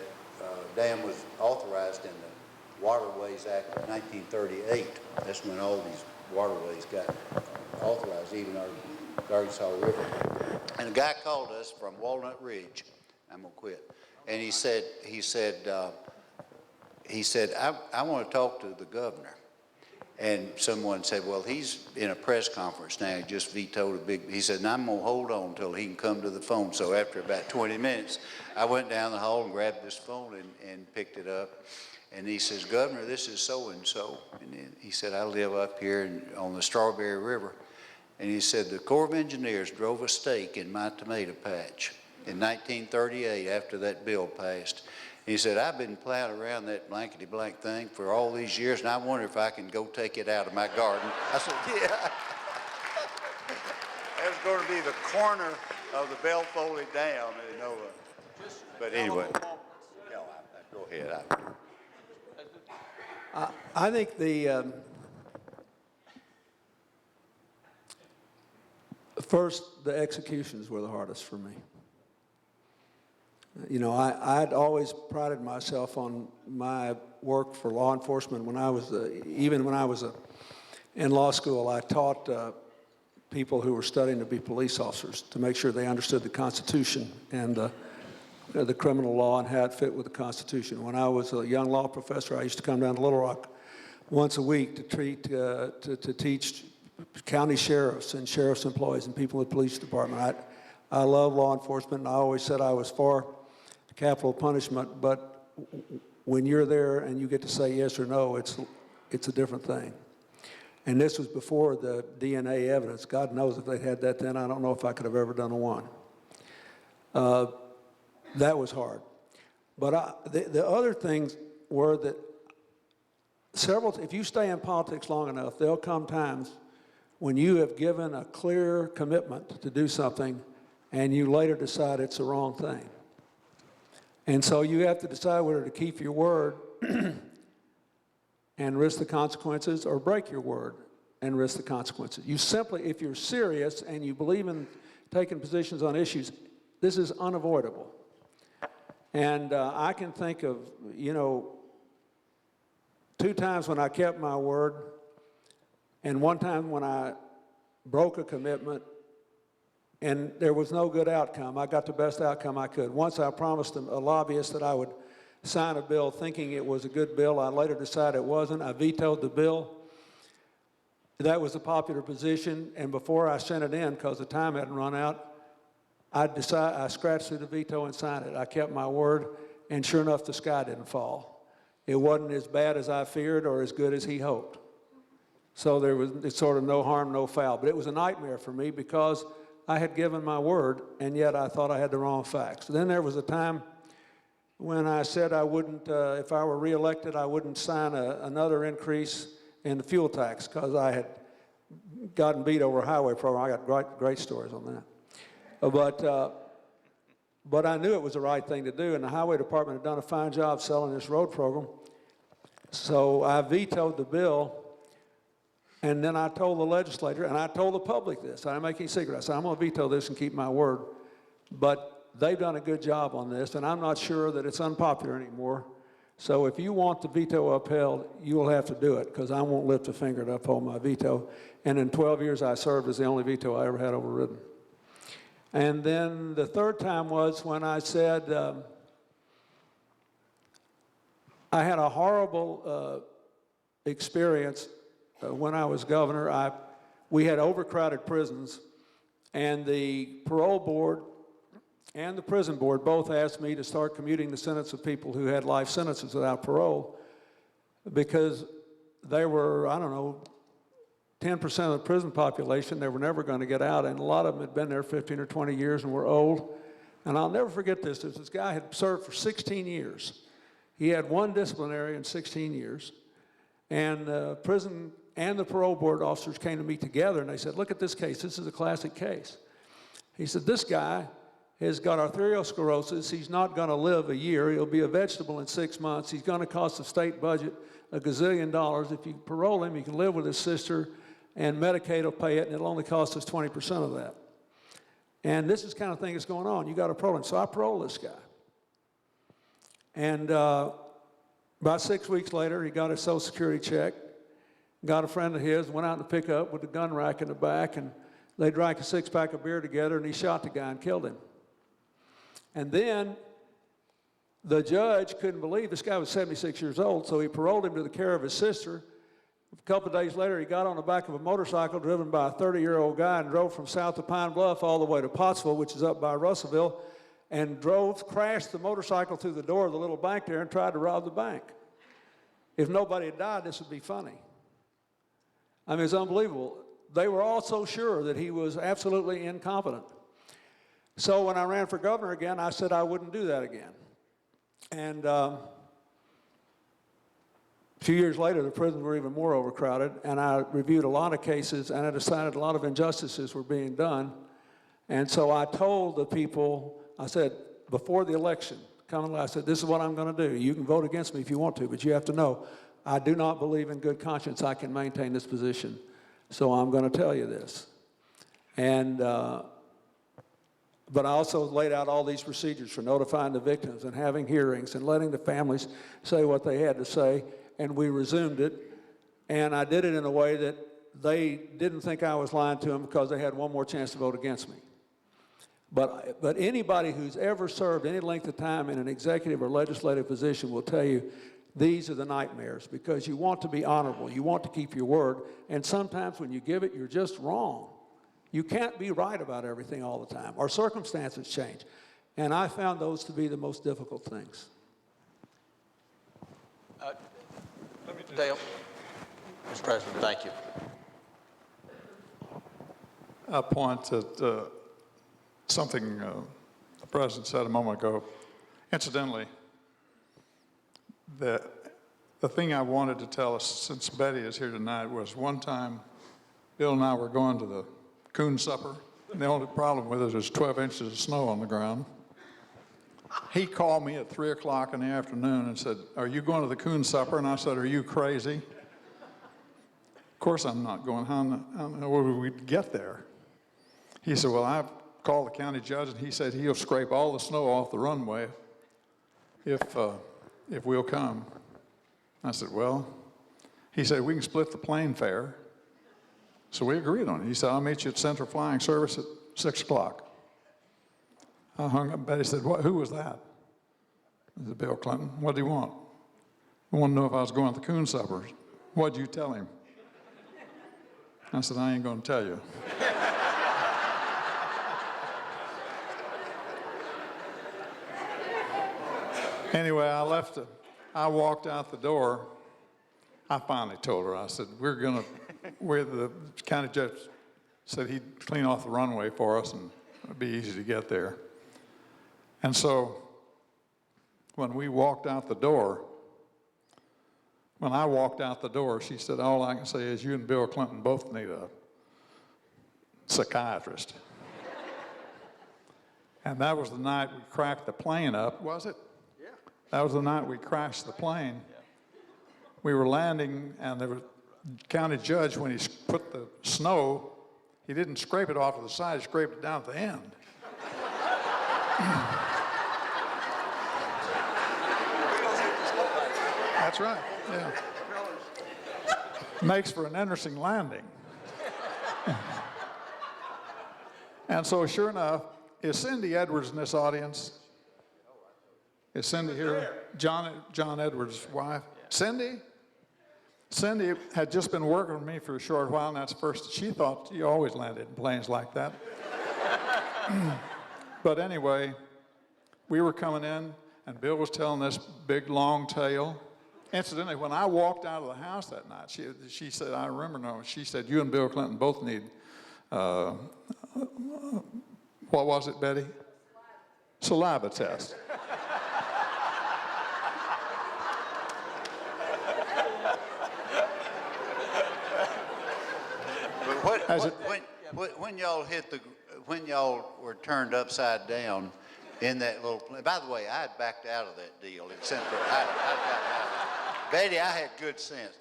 S4: dam was authorized in the Waterways Act of 1938. That's when all these waterways got authorized, even the Arkansas River. And a guy called us from Walnut Ridge. I'm gonna quit. And he said, I want to talk to the governor. And someone said, well, he's in a press conference now. He just vetoed he said, and I'm going to hold on until he can come to the phone. So after about 20 minutes, I went down the hall and grabbed this phone and picked it up. And he says, Governor, this is so-and-so. And he said, I live up here on the Strawberry River. And he said, the Corps of Engineers drove a stake in my tomato patch in 1938 after that bill passed. He said, I've been plowing around that blankety-blank thing for all these years, and I wonder if I can go take it out of my garden. I said, yeah. That was going to be the corner of the Bell Foley Dam, you know. But anyway, no, go ahead.
S2: I think the executions were the hardest for me. You know, I'd always prided myself on my work for law enforcement. When I was, even when I was in law school, I taught people who were studying to be police officers to make sure they understood the Constitution and the criminal law and how it fit with the Constitution. When I was a young law professor, I used to come down to Little Rock once a week to teach county sheriffs and sheriff's employees and people in the police department. I love law enforcement, and I always said I was for capital punishment, but when you're there and you get to say yes or no, it's a different thing. And this was before the DNA evidence. God knows if they had that then, I don't know if I could have ever done a one. That was hard. But the other things were that if you stay in politics long enough, there'll come times when you have given a clear commitment to do something and you later decide it's the wrong thing. And so you have to decide whether to keep your word and risk the consequences or break your word and risk the consequences. You simply, if you're serious and you believe in taking positions on issues, this is unavoidable. And I can think of, 2 times when I kept my word and 1 time when I broke a commitment and there was no good outcome. I got the best outcome I could. Once I promised a lobbyist that I would sign a bill thinking it was a good bill. I later decided it wasn't. I vetoed the bill. That was a popular position, and before I sent it in, because the time hadn't run out, I scratched through the veto and signed it. I kept my word, and sure enough, the sky didn't fall. It wasn't as bad as I feared or as good as he hoped. So it's sort of no harm, no foul. But it was a nightmare for me because I had given my word, and yet I thought I had the wrong facts. Then there was a time when I said I wouldn't, if I were reelected, I wouldn't sign another increase in the fuel tax because I had gotten beat over a highway program. I got great stories on that. But I knew it was the right thing to do, and the highway department had done a fine job selling this road program. So I vetoed the bill. And then I told the legislature, and I told the public this. I didn't make any secret. I said, I'm going to veto this and keep my word. But they've done a good job on this, and I'm not sure that it's unpopular anymore. So if you want the veto upheld, you will have to do it, because I won't lift a finger to uphold my veto. And in 12 years, I served as the only veto I ever had overridden. And then the third time was when I said, I had a horrible experience when I was governor. We had overcrowded prisons, and the parole board and the prison board both asked me to start commuting the sentence of people who had life sentences without parole, because they were, 10% of the prison population. They were never going to get out, and a lot of them had been there 15 or 20 years and were old. And I'll never forget this. This guy had served for 16 years. He had 1 disciplinary in 16 years. And prison and the parole board officers came to me together, and they said, look at this case. This is a classic case. He said, this guy has got arteriosclerosis. He's not going to live a year. He'll be a vegetable in 6 months. He's going to cost the state budget $1 gazillion. If you parole him, he can live with his sister, and Medicaid will pay it, and it'll only cost us 20% of that. And this is the kind of thing that's going on. You got to parole him. So I paroled this guy. And about 6 weeks later, he got his Social Security check, got a friend of his, went out in the pickup with a gun rack in the back, and they drank a 6-pack of beer together, and he shot the guy and killed him. And then the judge couldn't believe this guy was 76 years old, so he paroled him to the care of his sister. A couple of days later, he got on the back of a motorcycle driven by a 30-year-old guy and drove from south of Pine Bluff all the way to Pottsville, which is up by Russellville, and crashed the motorcycle through the door of the little bank there and tried to rob the bank. If nobody had died, this would be funny. I mean, it's unbelievable. They were all so sure that he was absolutely incompetent. So when I ran for governor again, I said I wouldn't do that again. And a few years later, the prisons were even more overcrowded, and I reviewed a lot of cases, and I decided a lot of injustices were being done. And so I told the people, I said, before the election, I said, this is what I'm going to do. You can vote against me if you want to, but you have to know, I do not believe in good conscience I can maintain this position. So I'm going to tell you this. And But I also laid out all these procedures for notifying the victims and having hearings and letting the families say what they had to say, and we resumed it. And I did it in a way that they didn't think I was lying to them because they had one more chance to vote against me. But anybody who's ever served any length of time in an executive or legislative position will tell you these are the nightmares, because you want to be honorable, you want to keep your word, and sometimes when you give it, you're just wrong. You can't be right about everything all the time, or circumstances change. And I found those to be the most difficult things.
S1: Dale? Mr. President, thank you.
S3: I point at something the President said a moment ago. Incidentally, the thing I wanted to tell us, since Betty is here tonight, was one time Bill and I were going to the coon supper, and the only problem with it is 12 inches of snow on the ground. He called me at 3 o'clock in the afternoon and said, "Are you going to the coon supper?" And I said, "Are you crazy?" Of course I'm not going. How would we get there? He said, "Well, I've called the county judge, and he said he'll scrape all the snow off the runway if we'll come." I said, "Well," he said, "we can split the plane fare." So we agreed on it. He said, "I'll meet you at Central Flying Service at 6 o'clock. I hung up. Betty said, "Who was that?" I said, "Bill Clinton." "What did he want?" "He wanted to know if I was going to the coon supper." "What'd you tell him?" I said, "I ain't going to tell you." Anyway, I walked out the door. I finally told her, I said, where the county judge said he'd clean off the runway for us and it'd be easy to get there. And so when I walked out the door, she said, "All I can say is you and Bill Clinton both need a psychiatrist." And that was the night we cracked the plane up, was it? Yeah. That was the night we crashed the plane. Yeah. We were landing, and the county judge, when he put the snow, he didn't scrape it off to the side, he scraped it down at the end. That's right, yeah. Makes for an interesting landing. And so sure enough, is Cindy Edwards in this audience? Is Cindy here? John Edwards' wife? Cindy? Cindy had just been working with me for a short while, and that's first. She thought you always landed in planes like that. But anyway, we were coming in, and Bill was telling this big, long tale. Incidentally, when I walked out of the house that night, she said, I remember now, she said, "You and Bill Clinton both need, what was it, Betty? Saliva test."
S4: When y'all were turned upside down in that little plane, by the way, I had backed out of that deal at Central. I got out. Betty, I had good sense.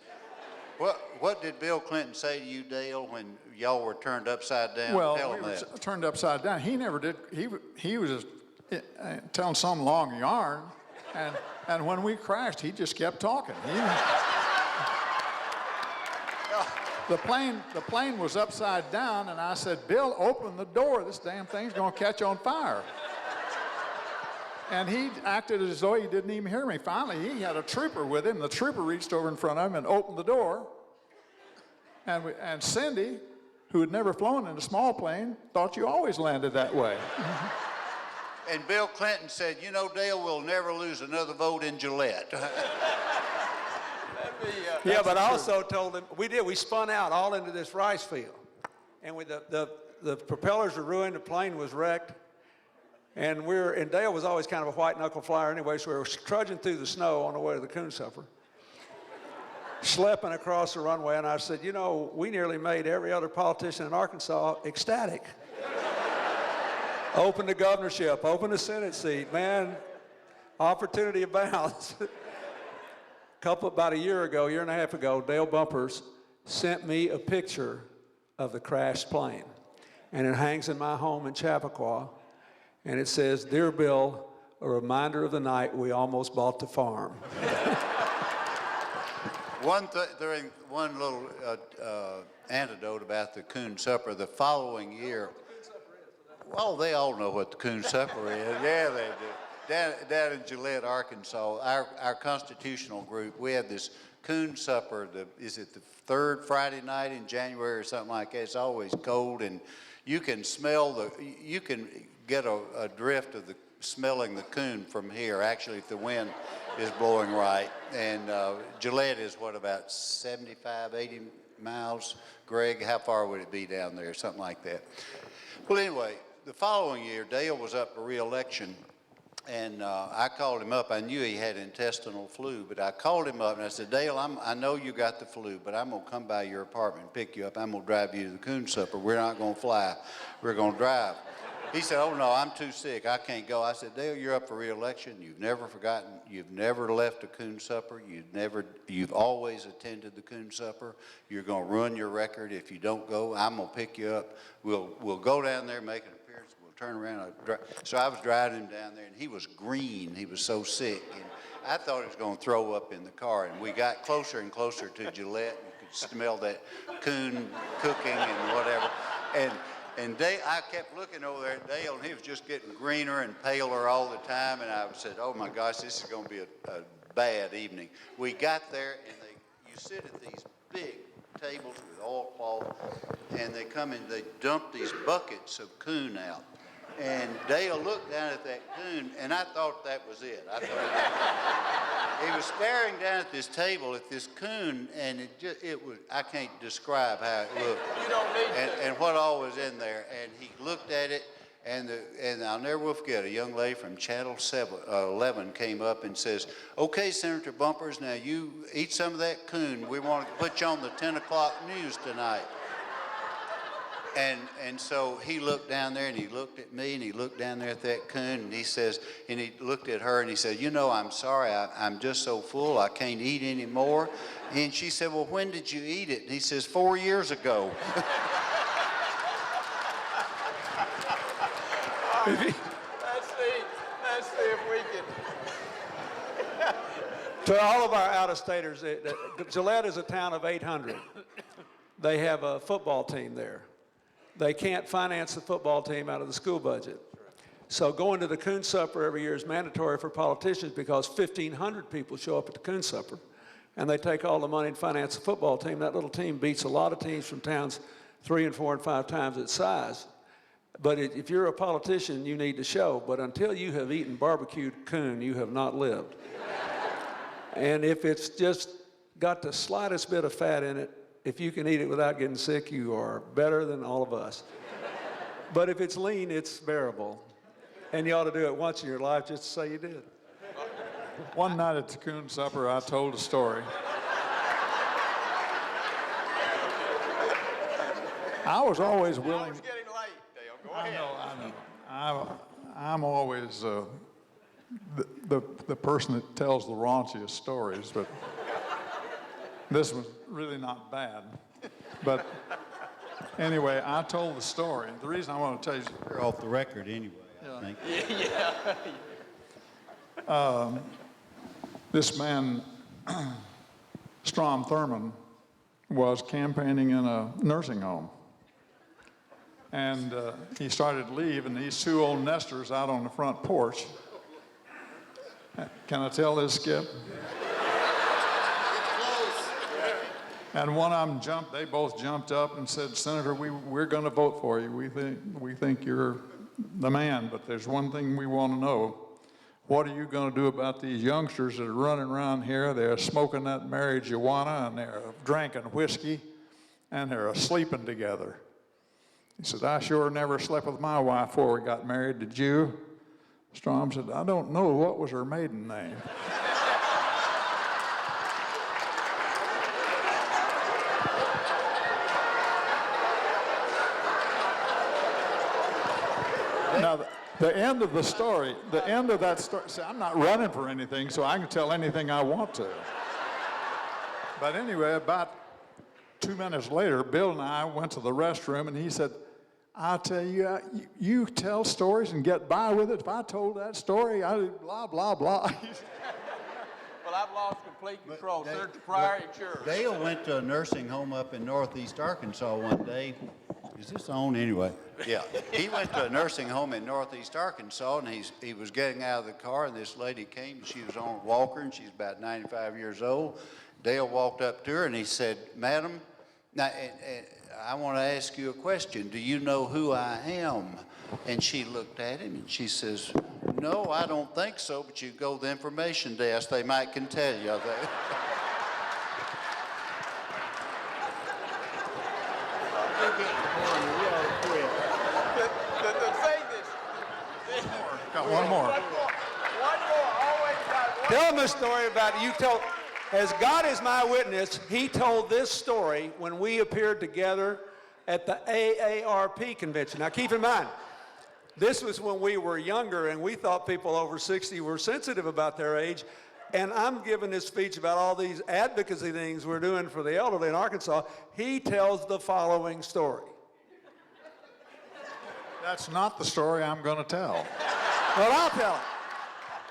S4: What did Bill Clinton say to you, Dale, when y'all were turned upside down?
S3: Well,
S4: Tell
S3: we
S4: him
S3: were
S4: that.
S3: turned upside down. He never did. He was just telling some long yarn, and when we crashed, he just kept talking. The plane was upside down, and I said, "Bill, open the door. This damn thing's going to catch on fire." And he acted as though he didn't even hear me. Finally, he had a trooper with him. The trooper reached over in front of him and opened the door. And Cindy, who had never flown in a small plane, thought you always landed that way.
S4: And Bill Clinton said, "You know, Dale, we'll never lose another vote in Gillette."
S2: Yeah, but I also told him, we spun out all into this rice field. And the propellers were ruined, the plane was wrecked. And Dale was always kind of a white knuckle flyer anyway, so we were trudging through the snow on the way to the coon supper, schlepping across the runway, and I said, "You know, we nearly made every other politician in Arkansas ecstatic." Open the governorship, open the Senate seat, man, opportunity abounds. About a year and a half ago, Dale Bumpers sent me a picture of the crashed plane, and it hangs in my home in Chappaqua. and it says, "Dear Bill, a reminder of the night we almost bought the farm."
S4: During one little anecdote about the Coon Supper, the following year. Well, they all know what the Coon Supper is. Yeah, they do. Down in Gillette, Arkansas, our constitutional group, we have this Coon Supper. Is it the third Friday night in January or something like that? It's always cold, and you can smell you can get a drift of smelling the coon from here, actually, if the wind is blowing right. And Gillette is, what, about 75, 80 miles? Greg, how far would it be down there? Something like that. Well, anyway, the following year, Dale was up for re-election, and I called him up. I knew he had intestinal flu, but I called him up, and I said, "Dale, I know you got the flu, but I'm going to come by your apartment and pick you up. I'm going to drive you to the Coon Supper. We're not going to fly. We're going to drive." He said, "Oh, no, I'm too sick. I can't go." I said, "Dale, you're up for re-election. You've never forgotten. You've never left a Coon Supper. You've always attended the Coon Supper. You're going to ruin your record if you don't go. I'm going to pick you up. We'll go down there, make an appearance. We'll turn around." So I was driving him down there, and he was green. He was so sick. And I thought he was going to throw up in the car. And we got closer and closer to Gillette. You could smell that coon cooking and whatever. And I kept looking over there at Dale, and he was just getting greener and paler all the time. And I said, "Oh my gosh, this is going to be a bad evening." We got there, and you sit at these big tables with oilcloth, and they come and they dump these buckets of coon out. And Dale looked down at that coon, and I thought that was it. He was staring down at this table at this coon, and it was, I can't describe how it looked.
S1: You don't need to.
S4: And what all was in there. And he looked at it, and I'll never will forget, a young lady from Channel 11 came up and says, "Okay, Senator Bumpers, now you eat some of that coon. We want to put you on the 10 o'clock news tonight." And so he looked down there, and he looked at me, and he looked down there at that coon, and he says, and he looked at her, and he said, "You know, I'm sorry, I'm just so full, I can't eat anymore." And she said, "Well, when did you eat it?" And he says, 4 years ago.
S1: Let's see if we can.
S2: To all of our out-of-staters, Gillette is a town of 800. They have a football team there. They can't finance the football team out of the school budget. So going to the Coon Supper every year is mandatory for politicians because 1,500 people show up at the Coon Supper, and they take all the money and finance the football team. That little team beats a lot of teams from towns 3 and 4 and 5 times its size. But if you're a politician, you need to show. But until you have eaten barbecued coon, you have not lived. And if it's just got the slightest bit of fat in it, if you can eat it without getting sick, you are better than all of us. But if it's lean, it's bearable. And you ought to do it once in your life just to say you did.
S3: One night at the Coon Supper, I told a story. I was always willing.
S1: It's getting late, Dale. Go
S3: I
S1: ahead.
S3: know. I'm always the person that tells the raunchiest stories, but this was really not bad. But anyway, I told the story. The reason I want to tell you,
S4: You're off the record anyway, I think.
S3: this man, Strom Thurmond, was campaigning in a nursing home. And he started to leave, and these 2 old nesters out on the front porch. Can I tell this, Skip? And one of them they both jumped up and said, "Senator, we're going to vote for you. We think you're the man, but there's one thing we want to know. What are you going to do about these youngsters that are running around here? They're smoking that marijuana, and they're drinking whiskey, and they're sleeping together." He said, "I sure never slept with my wife before we got married. Did you?" Strom said, "I don't know. What was her maiden name?" Now, the end of the story, the end of that story, see, I'm not running for anything, so I can tell anything I want to. But anyway, about 2 minutes later, Bill and I went to the restroom, and he said, I tell you, you tell stories and get by with it. If I told that story, blah, blah, blah.
S1: Well, I've lost complete control. Senator Pryor, it's yours.
S4: Dale went to a nursing home up in northeast Arkansas one day. Is this on anyway? Yeah. He went to a nursing home in northeast Arkansas, and he was getting out of the car, and this lady came. She was on a walker, and she's about 95 years old. Dale walked up to her, and he said, "Madam, now, I want to ask you a question. Do you know who I am?" And she looked at him, and she says, "No, I don't think so, but you go to the information desk. They might can tell you."
S1: The thing is,
S3: Got one more.
S1: always got one.
S2: Tell him a story about you told, as God is my witness, he told this story when we appeared together at the AARP convention. Now keep in mind, this was when we were younger and we thought people over 60 were sensitive about their age. And I'm giving this speech about all these advocacy things we're doing for the elderly in Arkansas. He tells the following story.
S3: That's not the story I'm going to tell.
S2: Well, I'll tell it.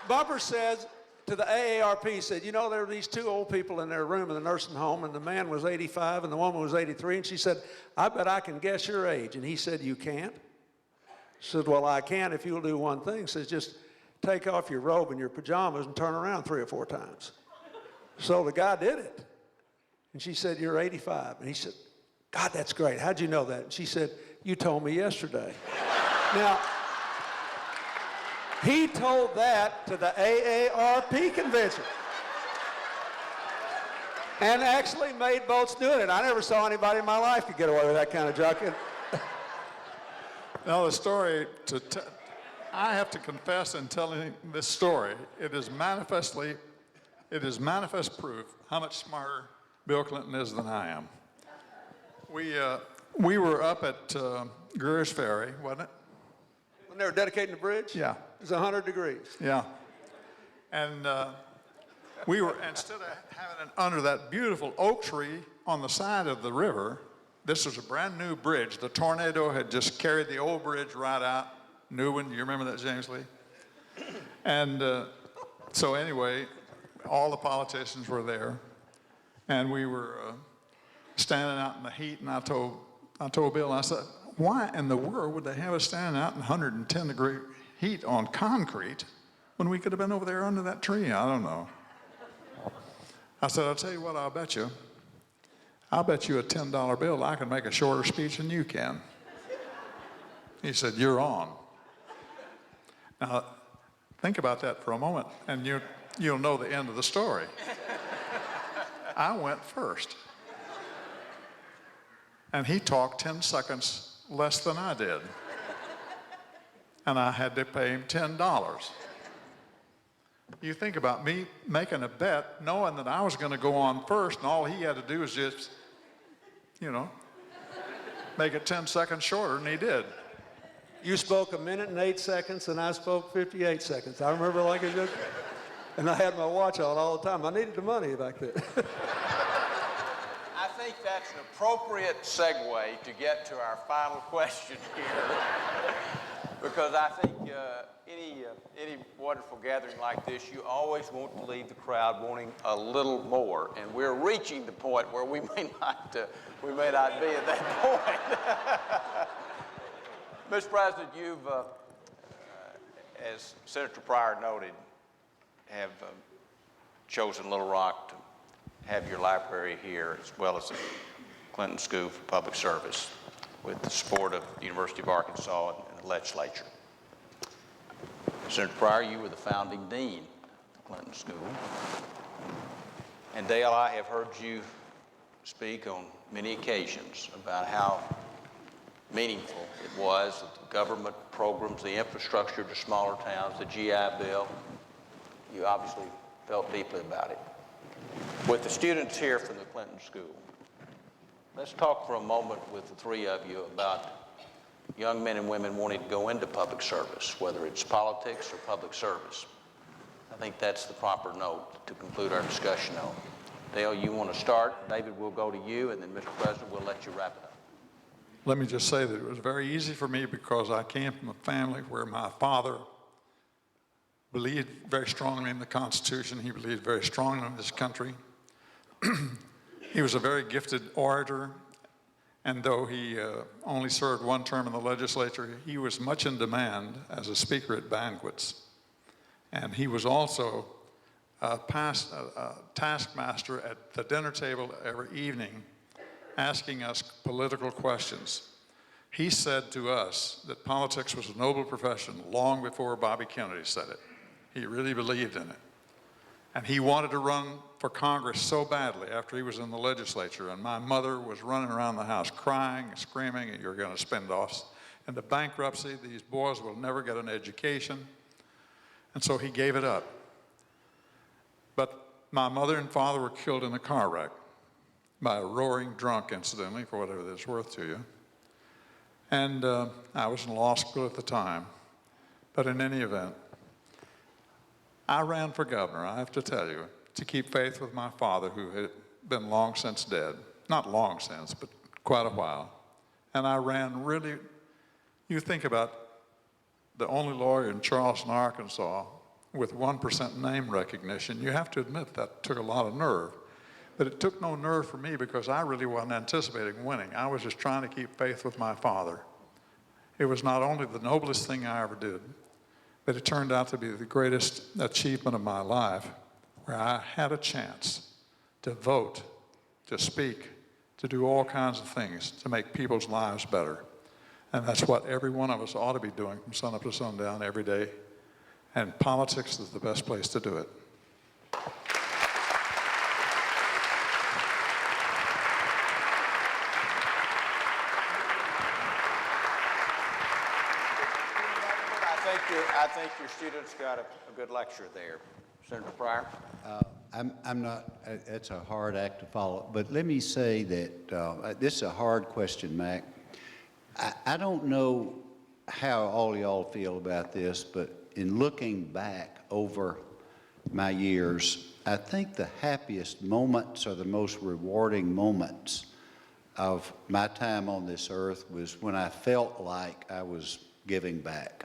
S2: Bumper says to the AARP, he said, you know, there were these two old people in their room in the nursing home, and the man was 85 and the woman was 83, and she said, I bet I can guess your age. And he said, you can't? She said, well, I can if you'll do one thing. He says, just take off your robe and your pajamas and turn around 3 or 4 times. So the guy did it. And she said, you're 85. And he said, God, that's great. How'd you know that? And she said, you told me yesterday. Now, he told that to the AARP convention and actually made votes doing it. I never saw anybody in my life could get away with that kind of junk.
S3: Now, the story, I have to confess in telling this story, it is manifest proof how much smarter Bill Clinton is than I am. We were up at Greer's Ferry, wasn't it?
S2: When they were dedicating the bridge?
S3: Yeah.
S2: It was 100 degrees.
S3: Yeah. And we were, instead of having it under that beautiful oak tree on the side of the river, this was a brand new bridge. The tornado had just carried the old bridge right out. New one, you remember that, James Lee? And so anyway, all the politicians were there. And we were standing out in the heat, and I told Bill, I said, why in the world would they have us standing out in 110 degree heat on concrete when we could have been over there under that tree? I don't know. I said, I'll tell you what, I'll bet you a $10 bill I can make a shorter speech than you can. He said, you're on. Now, think about that for a moment, and you'll know the end of the story. I went first. And he talked 10 seconds less than I did. And I had to pay him $10. You think about me making a bet, knowing that I was going to go on first, and all he had to do was just, make it 10 seconds shorter, and he did.
S2: You spoke 1 minute and 8 seconds, and I spoke 58 seconds. I remember like it just, and I had my watch on all the time. I needed the money back then.
S1: I think that's an appropriate segue to get to our final question here. Because I think any wonderful gathering like this, you always want to leave the crowd wanting a little more. And we're reaching the point where we may not be at that point. Mr. President, you've, as Senator Pryor noted, have chosen Little Rock to have your library here, as well as the Clinton School for Public Service, with the support of the University of Arkansas and the legislature. Senator Pryor, you were the founding dean of the Clinton School. And Dale, I have heard you speak on many occasions about how meaningful it was that the government programs, the infrastructure to smaller towns, the GI Bill. You obviously felt deeply about it. With the students here from the Clinton School, let's talk for a moment with the three of you about young men and women wanting to go into public service, whether it's politics or public service. I think that's the proper note to conclude our discussion on. Dale, you want to start? David, we'll go to you, and then Mr. President, we'll let you wrap it up.
S3: let me just say that it was very easy for me because I came from a family where my father believed very strongly in the Constitution. He believed very strongly in this country. He was a very gifted orator, and though he only served one term in the legislature, he was much in demand as a speaker at banquets. And he was also a taskmaster at the dinner table every evening, asking us political questions. He said to us that politics was a noble profession long before Bobby Kennedy said it. He really believed in it. And he wanted to run for Congress so badly after he was in the legislature, and my mother was running around the house crying and screaming, you're going to spend off into bankruptcy, these boys will never get an education. And so he gave it up. But my mother and father were killed in a car wreck by a roaring drunk, incidentally, for whatever that's worth to you. And I was in law school at the time. But in any event, I ran for governor, I have to tell you, to keep faith with my father, who had been long since dead. Not long since, but quite a while. And I ran really, you think about the only lawyer in Charleston, Arkansas, with 1% name recognition. You have to admit that took a lot of nerve. But it took no nerve for me because I really wasn't anticipating winning. I was just trying to keep faith with my father. It was not only the noblest thing I ever did, but it turned out to be the greatest achievement of my life, where I had a chance to vote, to speak, to do all kinds of things to make people's lives better. And that's what every one of us ought to be doing from sun up to sundown every day. And politics is the best place to do it.
S1: I think your students got a good lecture there. Senator Pryor?
S4: I'm not, it's a hard act to follow, but let me say that this is a hard question, Mac. I don't know how all y'all feel about this, but in looking back over my years, I think the happiest moments or the most rewarding moments of my time on this earth was when I felt like I was giving back.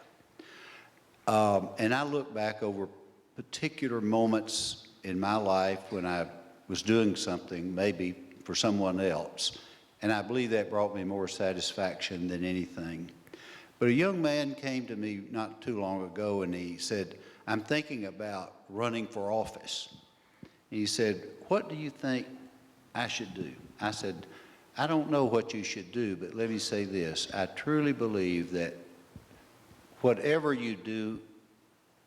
S4: And I look back over particular moments in my life when I was doing something maybe for someone else, and I believe that brought me more satisfaction than anything. But a young man came to me not too long ago and he said, I'm thinking about running for office. And he said, what do you think I should do? I said, I don't know what you should do, but let me say this. I truly believe that whatever you do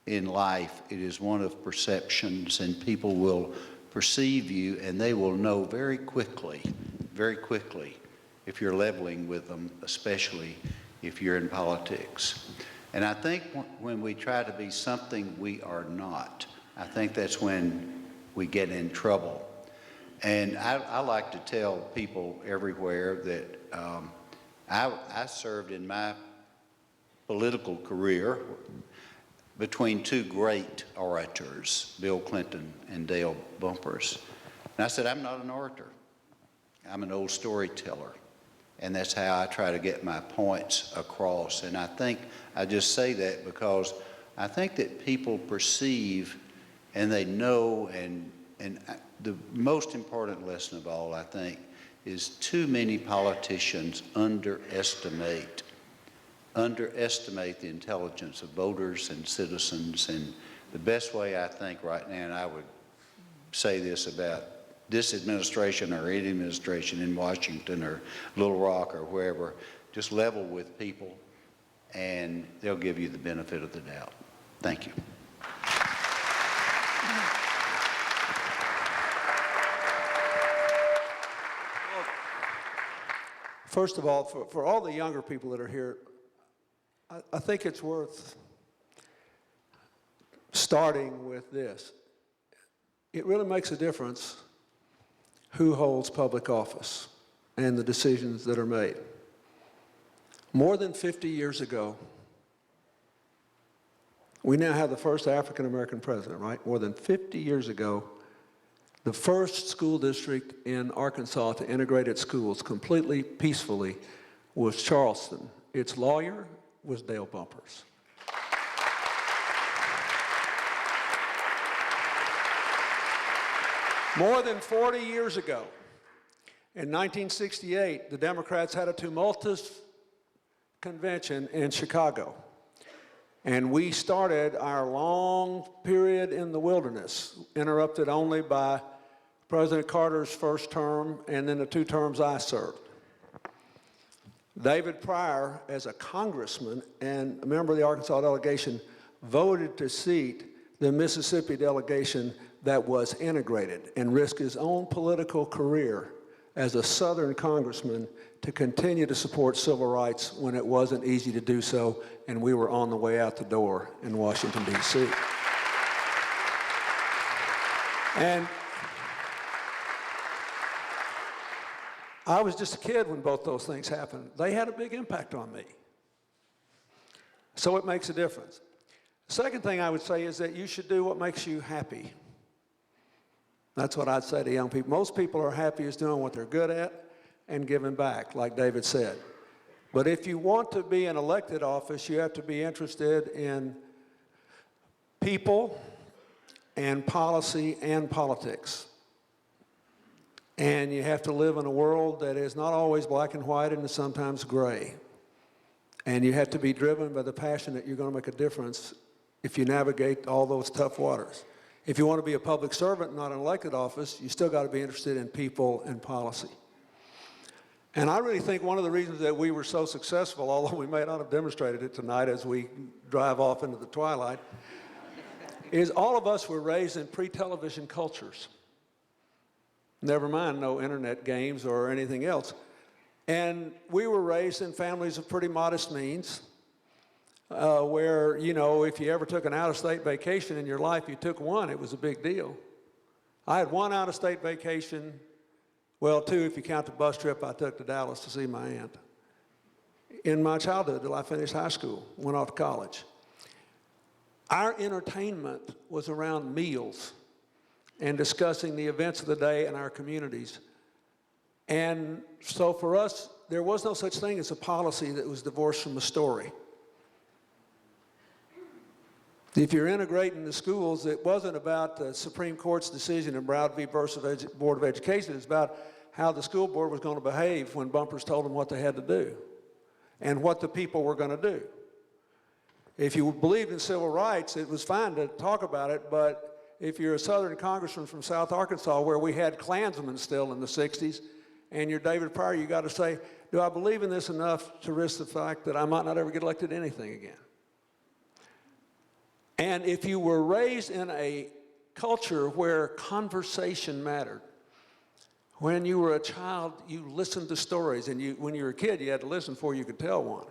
S4: in life, it is one of perceptions, and people will perceive you and they will know very quickly, if you're leveling with them, especially if you're in politics. And I think when we try to be something we are not, I think that's when we get in trouble. And I like to tell people everywhere that I served in my political career between two great orators, Bill Clinton and Dale Bumpers. And I said, I'm not an orator. I'm an old storyteller. And that's how I try to get my points across. And I think I just say that because I think that people perceive and they know, and the most important lesson of all, I think, is too many politicians underestimate the intelligence of voters and citizens. And the best way I think right now, and I would say this about this administration or any administration in Washington or Little Rock or wherever, just level with people and they'll give you the benefit of the doubt. Thank you.
S2: First of all, for all the younger people that are here, I think it's worth starting with this. It really makes a difference who holds public office and the decisions that are made. More than 50 years ago, we now have the first African-American president, right? More than 50 years ago, the first school district in Arkansas to integrate its schools completely peacefully was Charleston. Its lawyer was Dale Bumpers. More than 40 years ago, in 1968, the Democrats had a tumultuous convention in Chicago. And we started our long period in the wilderness, interrupted only by President Carter's first term and then the 2 terms I served. David Pryor, as a congressman and a member of the Arkansas delegation, voted to seat the Mississippi delegation that was integrated and risked his own political career as a Southern congressman to continue to support civil rights when it wasn't easy to do so, and we were on the way out the door in Washington, D.C. And I was just a kid when both those things happened. They had a big impact on me. So it makes a difference. The second thing I would say is that you should do what makes you happy. That's what I'd say to young people. Most people are happiest doing what they're good at and giving back, like David said. But if you want to be in elected office, you have to be interested in people and policy and politics. And you have to live in a world that is not always black and white and is sometimes gray. And you have to be driven by the passion that you're going to make a difference if you navigate all those tough waters. If you want to be a public servant, not an elected office, you still got to be interested in people and policy. And I really think one of the reasons that we were so successful, although we may not have demonstrated it tonight as we drive off into the twilight, is all of us were raised in pre-television cultures. Never mind no internet games or anything else. And we were raised in families of pretty modest means, where, you know, if you ever took an out-of-state vacation in your life, you took one, it was a big deal. I had one out-of-state vacation, well, 2 if you count the bus trip I took to Dallas to see my aunt, in my childhood till I finished high school, went off to college. Our entertainment was around meals and discussing the events of the day in our communities. And so for us, there was no such thing as a policy that was divorced from a story. If you're integrating the schools, it wasn't about the Supreme Court's decision in Broward v. Board of Education. It's about how the school board was going to behave when Bumpers told them what they had to do and what the people were going to do. If you believed in civil rights, it was fine to talk about it, but if you're a Southern congressman from South Arkansas, where we had Klansmen still in the 60s, and you're David Pryor, you got to say, do I believe in this enough to risk the fact that I might not ever get elected to anything again? And if you were raised in a culture where conversation mattered, when you were a child, you listened to stories, and when you were a kid, you had to listen before you could tell one.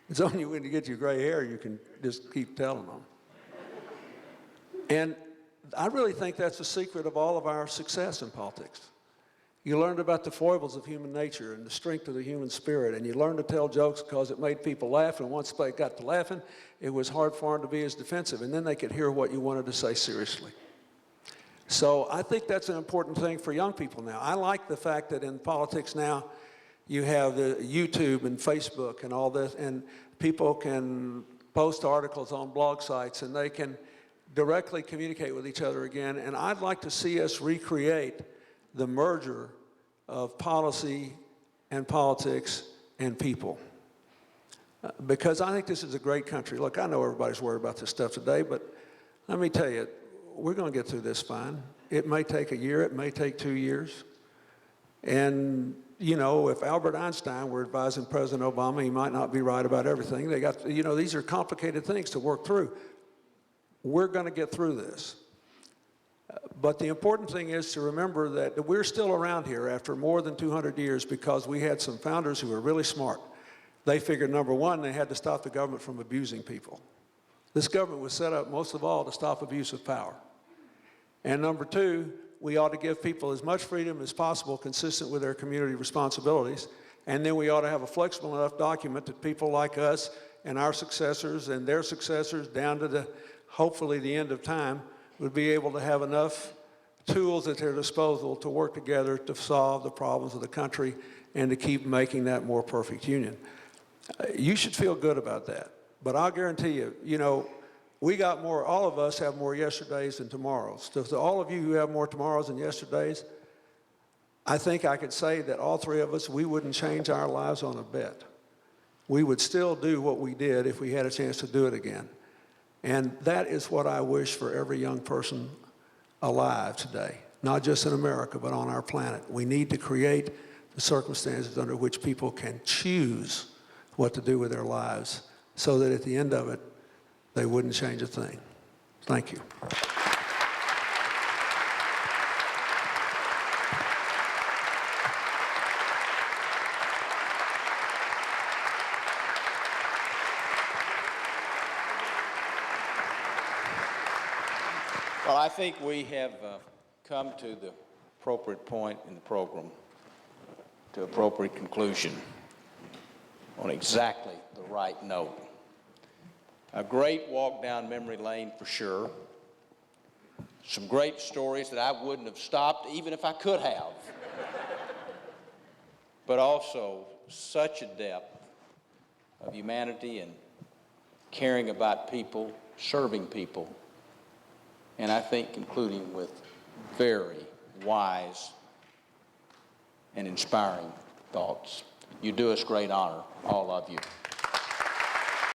S2: It's only when you get your gray hair you can just keep telling them. And I really think that's the secret of all of our success in politics. You learned about the foibles of human nature and the strength of the human spirit, and you learned to tell jokes because it made people laugh, and once they got to laughing, it was hard for them to be as defensive, and then they could hear what you wanted to say seriously. So I think that's an important thing for young people now. I like the fact that in politics now, you have the YouTube and Facebook and all this, and people can post articles on blog sites, and they can directly communicate with each other again. And I'd like to see us recreate the merger of policy and politics and people. Because I think this is a great country. Look, I know everybody's worried about this stuff today, but let me tell you, we're going to get through this fine. It may take a year, it may take 2 years. And, you know, if Albert Einstein were advising President Obama, he might not be right about everything. They got, you know, these are complicated things to work through. We're going to get through this. But the important thing is to remember that we're still around here after more than 200 years because we had some founders who were really smart. They figured, number one, they had to stop the government from abusing people. This government was set up most of all to stop abuse of power. And number two, we ought to give people as much freedom as possible consistent with their community responsibilities. And then we ought to have a flexible enough document that people like us and our successors and their successors down to hopefully the end of time would be able to have enough tools at their disposal to work together to solve the problems of the country and to keep making that more perfect union. You should feel good about that. But I'll guarantee you, you know, we got more, all of us have more yesterdays than tomorrows. So to all of you who have more tomorrows than yesterdays, I think I could say that all three of us, we wouldn't change our lives on a bet. We would still do what we did if we had a chance to do it again. And that is what I wish for every young person alive today, not just in America, but on our planet. We need to create the circumstances under which people can choose what to do with their lives so that at the end of it, they wouldn't change a thing. Thank you.
S1: Well, I think we have come to the appropriate point in the program, to appropriate conclusion on exactly the right note. A great walk down memory lane for sure. Some great stories that I wouldn't have stopped even if I could have. But also such a depth of humanity and caring about people, serving people, and I think concluding with very wise and inspiring thoughts. You do us great honor, all of you.